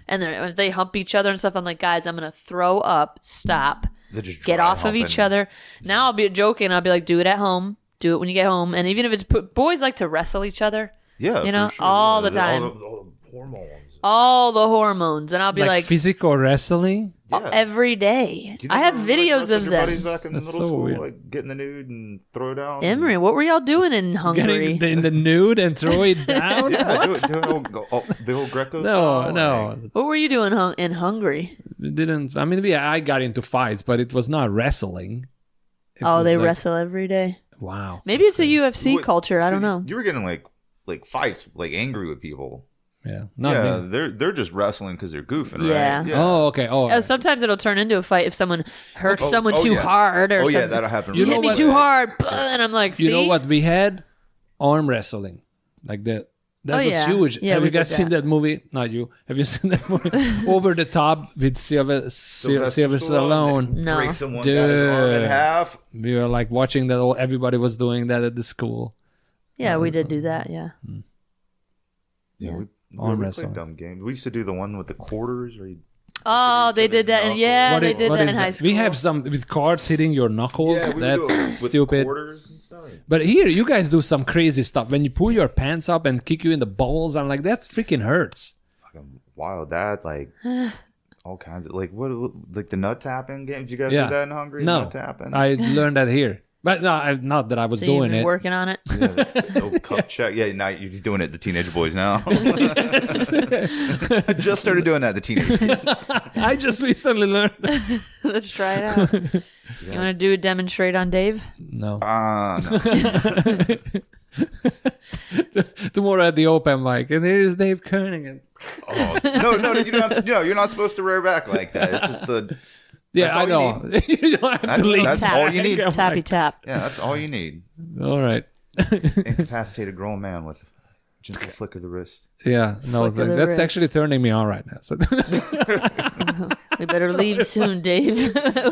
And if they hump each other and stuff, I'm like, guys, I'm gonna throw up. Stop. They just Get dry off of each humping. other. Now I'll be joking. I'll be like, do it at home. Do it when you get home. And even if it's boys like to wrestle each other. Yeah. You know, for sure. all Yeah. the time. All the hormones. All the hormones. And I'll be like physical wrestling. Yeah. every day. You I have never, like, videos wrestled of your them. buddies back in That's middle so school, weird. like get in the nude and throw down. Emery, what were y'all doing in Hungary? Getting in the nude and throw it down. Yeah, do it the whole Greco No, style. no, like- What were you doing in Hungary? we didn't. I mean, I got into fights, but it was not wrestling. It Oh, was they like- wrestle every day. Wow. Maybe it's a UFC Wait, culture. I so don't know. You were getting like fights, like angry with people. Yeah. Not Yeah, me. they're just wrestling because they're goofing, Yeah. right? Oh, okay. Oh, Oh, sometimes it'll turn into a fight if someone hurts Oh, someone oh, too yeah. hard or Oh something. yeah, that'll happen. You You know hit me what? too hard, and I'm like, see? you know what we had? Arm wrestling, like that. That Oh, was yeah. huge. Yeah, Have we you guys did seen that. that movie? Not you. Have you seen that movie? Over the Top with Sylvester Stallone. No. Break someone down his arm in Dude. half. We were like watching that. Everybody was doing that at the school. Yeah, we did do that. Yeah. Yeah, arm we wrestling. played dumb games. We used to do the one with the quarters. Where you Oh, they did that. Yeah, they did that in high school. We have some with cards hitting your knuckles. Yeah, we That's do it with stupid. quarters and stuff. But here, you guys do some crazy stuff. When you pull your pants up and kick you in the balls, I'm like, that freaking hurts. Fucking wild. That like all kinds of like like the nut tapping games. You guys do that in Hungary? No, nut tapping. I learned that here. But no, not that I was So doing you've been it. working on it. No cup check. Yeah, now you're just doing it. The teenage boys now. I just started doing that. The teenage kids. I just recently learned. Let's try it out. You want to do a demonstrate on Dave? No. No. Tomorrow at the open mic, and here's Dave Koenig. Oh, no, you don't have to. No, you're not supposed to rear back like that. It's just the. Yeah, I know. You don't have to lean. That's all you need. Tappy tap. Yeah, that's all you need. All right. Incapacitate a grown man with a gentle flick of the wrist. Yeah, no, Flick of the that's wrist. actually turning me on right now. So. We better leave soon, Dave.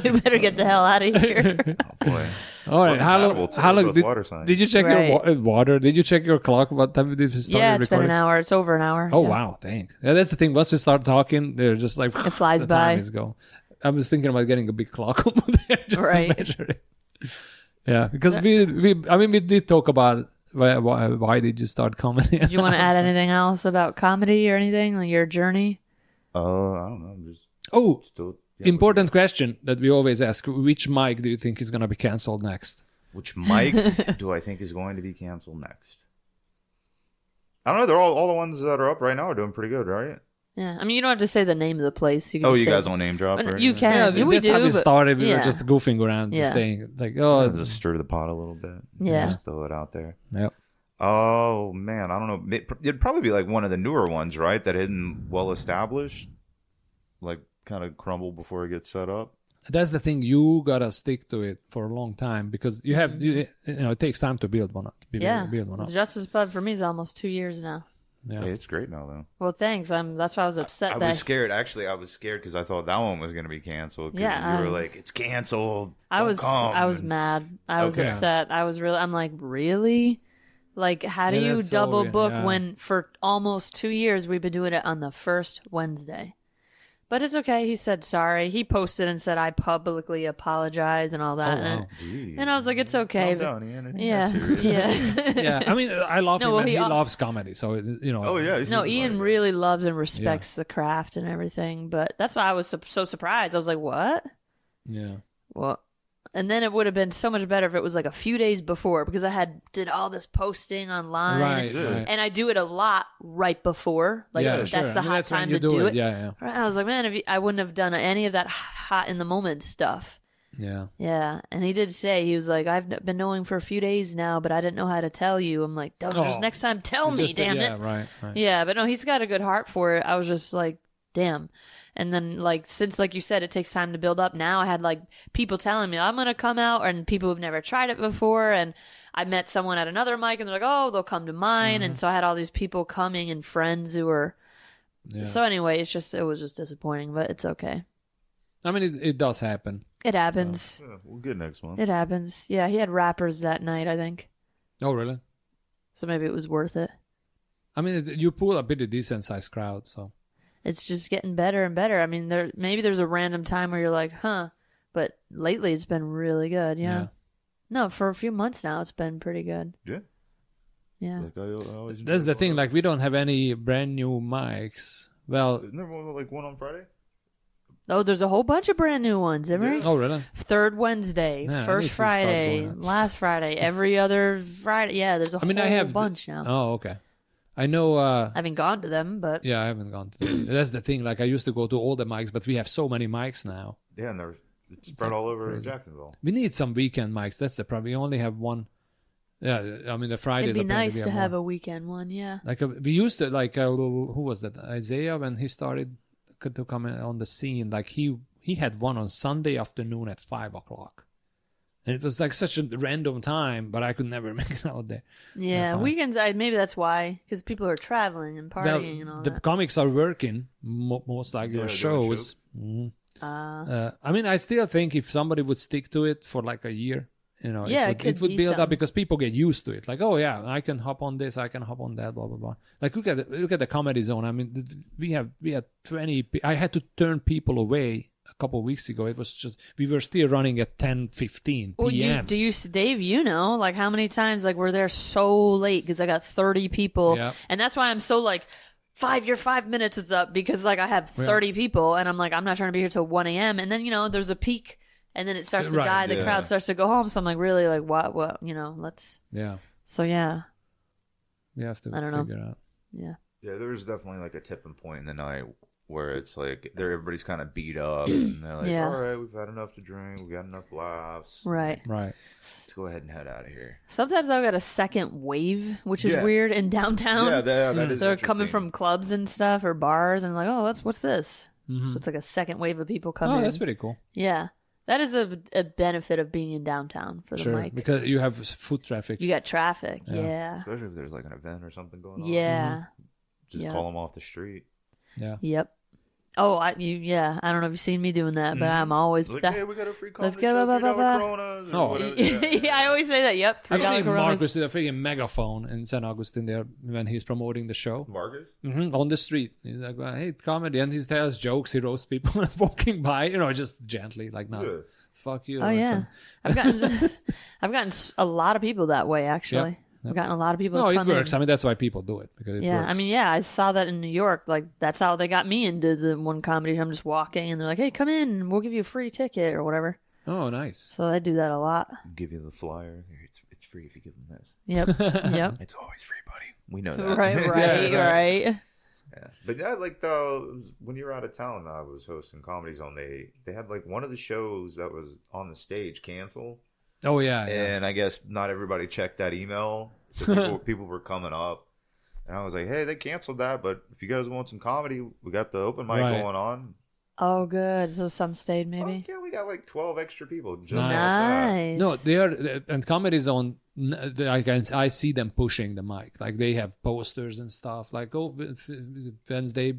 We better get the hell out of here. Oh boy. All right, how long did you check your water? Did you check your clock? What time did you start Yeah, it's recording? been an hour. It's over an hour. Oh yeah. wow, dang! Yeah, that's the thing. Once we start talking, they're just like It flies the by. Time is going. I was thinking about getting a big clock over there just Right. to measure it. Yeah, because we did talk about why did you start comedy? Do you want to add anything else about comedy or anything, like your journey? I don't know. I'm just still. Yeah, Important question that we always ask: which mic do you think is going to be canceled next? Which mic do I think is going to be canceled next? I don't know. They're all the ones that are up right now are doing pretty good, right? Yeah, I mean, you don't have to say the name of the place. You can You say, guys don't name drop? Well, Or you anything? can. Yeah, we that's do, how we but- started. We yeah. were just goofing around, just Yeah. saying like, Just stir the pot a little bit. Yeah. Just throw it out there. Yep. Oh man, I don't know. It'd probably be like one of the newer ones, right? That isn't well established, like kind of crumble before it gets set up. That's the thing. You gotta stick to it for a long time because you have, you know, it takes time to build one up. Build one up. The Justice Pub for me is almost 2 years now. Yeah. Hey, it's great now though. Well, thanks. That's why I was upset. I that was scared. Actually, I was scared because I thought that one was going to be canceled. 'Cause Yeah, you were like, it's canceled. I was Don't come. mad. I was Okay. upset. I'm like, really? Like, how do Yeah, you that's so double weird. book Yeah. when for almost 2 years we've been doing it on the first Wednesday? But it's okay. He said sorry. He posted and said, I publicly apologize and all that. Oh, wow. And I was like, it's okay. Calm down, Ian. It ain't Yeah. that serious. Yeah. Yeah, I mean, I love No, him. well, And he he al- loves comedy, so you know. Oh yeah. No, Ian really loves and respects the craft and everything. But that's why I was so surprised. I was like, what? Yeah. Well, and then it would have been so much better if it was like a few days before because I did all this posting online. Right. Right. And I do it a lot right before. Like yeah, that's sure. the I mean, hot that's when time you to do it. Yeah. Right, I was like, man, I wouldn't have done any of that hot in the moment stuff. Yeah. Yeah. And he did say, he was like, I've been knowing for a few days now, but I didn't know how to tell you. I'm like, just next time tell me, damn it. Right. Yeah, but no, he's got a good heart for it. I was just like, damn. And then, like, since, like you said, it takes time to build up, now I had, like, people telling me, I'm going to come out, and people who've never tried it before, and I met someone at another mic, and they're like, oh, they'll come to mine, and so I had all these people coming and friends who were... Yeah. So anyway, it was just disappointing, but it's okay. I mean, it does happen. It happens. Yeah, we'll get next month. It happens. Yeah, he had rappers that night, I think. Oh, really? So maybe it was worth it. I mean, you pull a pretty decent sized crowd, so. It's just getting better and better. I mean, maybe there's a random time where you're like, huh. But lately it's been really good, yeah. No, for a few months now it's been pretty good. Yeah. Yeah. Like I always That's the thing. Like, we don't have any brand new mics. Well, Isn't there one on Friday? Oh, there's a whole bunch of brand new ones, Imre. oh, really? Third Wednesday, Yeah, I need first to start Friday, going. last Friday, every other Friday. Yeah, there's a whole I have bunch now. Oh, okay. I know. I haven't gone to them, but Yeah, I haven't gone to them. That's the thing. Like, I used to go to all the mics, but we have so many mics now. Yeah, and it's spread all over crazy. Jacksonville. We need some weekend mics. That's the problem. We only have one. Yeah, I mean, the Fridays. it'd be apparently nice we to have one. a weekend one. Yeah. Like, we used to, like, who was that? Isaiah, when he started to come on the scene, like, he had one on Sunday afternoon at 5:00. And it was like such a random time, but I could never make it out there. Yeah, fine. weekends. Maybe that's why, because people are traveling and partying and all the that. comics are working, most like your they're doing shows. Mhm. I mean, I still think if somebody would stick to it for like a year You know, Yeah, it would be build up something. because people get used to it. Like, oh yeah, I can hop on this, I can hop on that, blah blah blah. Like look at the Comedy Zone. I mean, we had 20. I had to turn people away a couple of weeks ago. It was just we were still running at 10:15 Well, p.m. Dave, you know, like how many times like we're there so late because I got 30 people, Yeah. and that's why I'm so like, your 5 minutes is up because like I have 30 people, and I'm like, I'm not trying to be here till 1 a.m. And then there's a peak, and then it starts to Right, die. The yeah. crowd starts to go home. So I'm like, really, like what, let's. Yeah, So yeah, we have to I don't know. figure out. yeah. Yeah, there's definitely like a tipping point in the night where it's like everybody's kind of beat up and they're like, Yeah. all right, we've had enough to drink, we've got enough laughs. Right. Right. Let's go ahead and head out of here. Sometimes I've got a second wave, which is Yeah. weird in downtown. Yeah, that is They're coming interesting. from clubs and stuff or bars, and like, oh, what's this? Mhm. So it's like a second wave of people coming. Oh, that's pretty cool. Yeah, that is a benefit of being in downtown for the Sure, mic. because you have foot traffic. You got traffic. Yeah. Yeah. Especially if there's like an event or something going on. Yeah. Just Yeah. call them off the street. Yeah. Yep. Oh, I don't know if you've seen me doing that, but I'm always Like, that. hey, we got a free Let's comedy go, show, blah, blah, $3 blah, blah. Coronas or Oh. whatever. Yeah, I always say that. Yep. I've $3 seen Coronas. Marcus with a freaking megaphone in San Agustin there when he's promoting the show. Marcus? On the street. He's like, well, hey, comedy. And he tells jokes, he roasts people walking by, just gently, like, no, Yeah. fuck you. Oh Like yeah, some- I've gotten a lot of people that way actually. I've gotten a lot of people. No, to it come works. in. I mean, that's why people do it. Because it Yeah, works. I mean, yeah, I saw that in New York. Like that's how they got me into the one comedy. I'm just walking, and they're like, "Hey, come in. We'll give you a free ticket or whatever." Oh, nice. So I do that a lot. Give you the flyer. Here, it's free if you give them this. Yep. Yep. It's always free, buddy. We know that. Right. Yeah. But like when you were out of town, I was hosting Comedy Zone. They had like one of the shows that was on the stage cancel. Oh, yeah. And I guess not everybody checked that email. So people were coming up. And I was like, hey, they canceled that. But if you guys want some comedy, we got the open mic Right. going on. Oh, good. So some stayed maybe. Fuck yeah, we got like 12 extra people. Just Nice. Nice. No, they are, and Comedy Zone, I see them pushing the mic. Like they have posters and stuff. Like, Wednesday,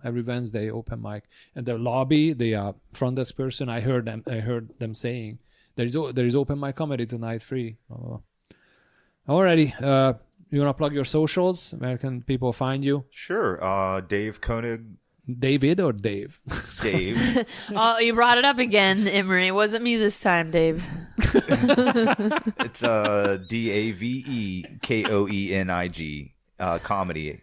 every Wednesday open mic. And the lobby, the front desk person, I heard them saying, there is open mic comedy tonight, free. Oh. Alrighty, you want to plug your socials? Where can people find you? Sure. Dave Koenig. David or Dave? Dave. Oh, you brought it up again, Imre. It wasn't me this time, Dave. It's DaveKoenig comedy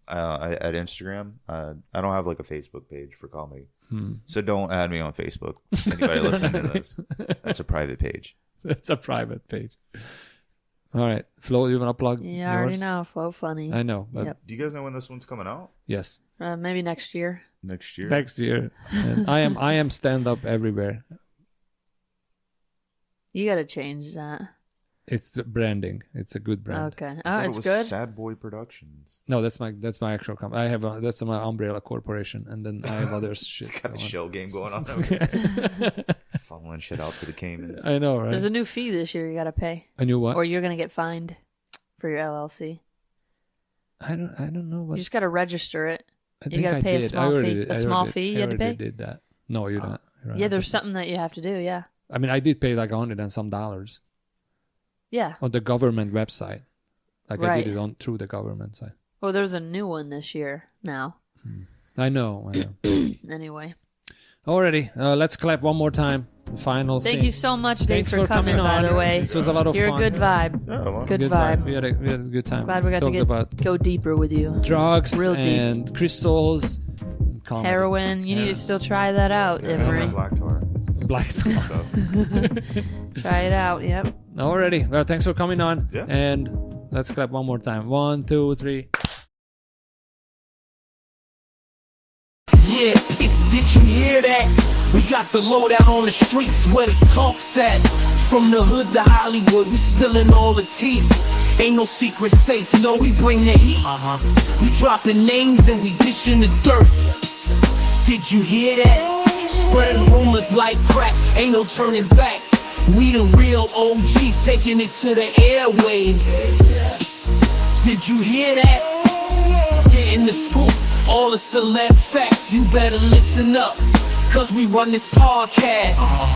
at Instagram. I don't have like a Facebook page for comedy, so don't add me on Facebook. Anybody listening to this, that's a private page. That's a private page. All right, Flo, you want to plug Yeah, I already yours? know. Flo Funny. I know, but Yep. Do you guys know when this one's coming out? yes, Maybe next year. Next year. next year. And I am stand up everywhere. You got to change that. It's branding. It's a good brand. Okay. I thought Oh, it's it was good. Sad Boy Productions. No, that's my actual company. That's my umbrella corporation, and then I have other shit. Got a going. shell game going on over here. Funneling shit out to the Caymans. I know, right? There's a new fee this year you got to pay, A new what? or you're gonna get fined for your LLC. I don't know what. You just got to register it. I you think gotta I pay a did. small I already fee- did. a I small already- fee you I had to already pay? did that. No, you don't. You don't Yeah, have there's to. something that you have to do. Yeah. I mean, I did pay like $100 and some Yeah. on the government website. Like I Right. did it through the government site. Well, there's a new one this year now. I know. Anyway. Alrighty, let's clap one more time. The final Thank scene. you so much, Dave, Thanks for coming, by on. the way. This was a lot of You're fun. a good vibe. Yeah, well, Good vibe. We had a good time. Glad we got Talked to about go deeper with you. drugs Real deep. and crystals. And comedy. Heroin. You need to still try that out, Yeah, Imre. Black Tar. Black tar. So, Try it out. Yep. Alrighty, well, thanks for coming on. Yeah. And let's clap one more time. 1, 2, 3. Yeah, Psst, did you hear that? We got the lowdown on the streets where the talk's at. From the hood to Hollywood, we spilling all the tea. Ain't no secret safe, no, we bring the heat. We dropping names and we dishing the dirt. Psst, did you hear that? Spreading rumors like crack, ain't no turning back. We the real OGs taking it to the airwaves. Psst, did you hear that? Getting the scoop, all the celeb facts, you better listen up, cause we run this podcast.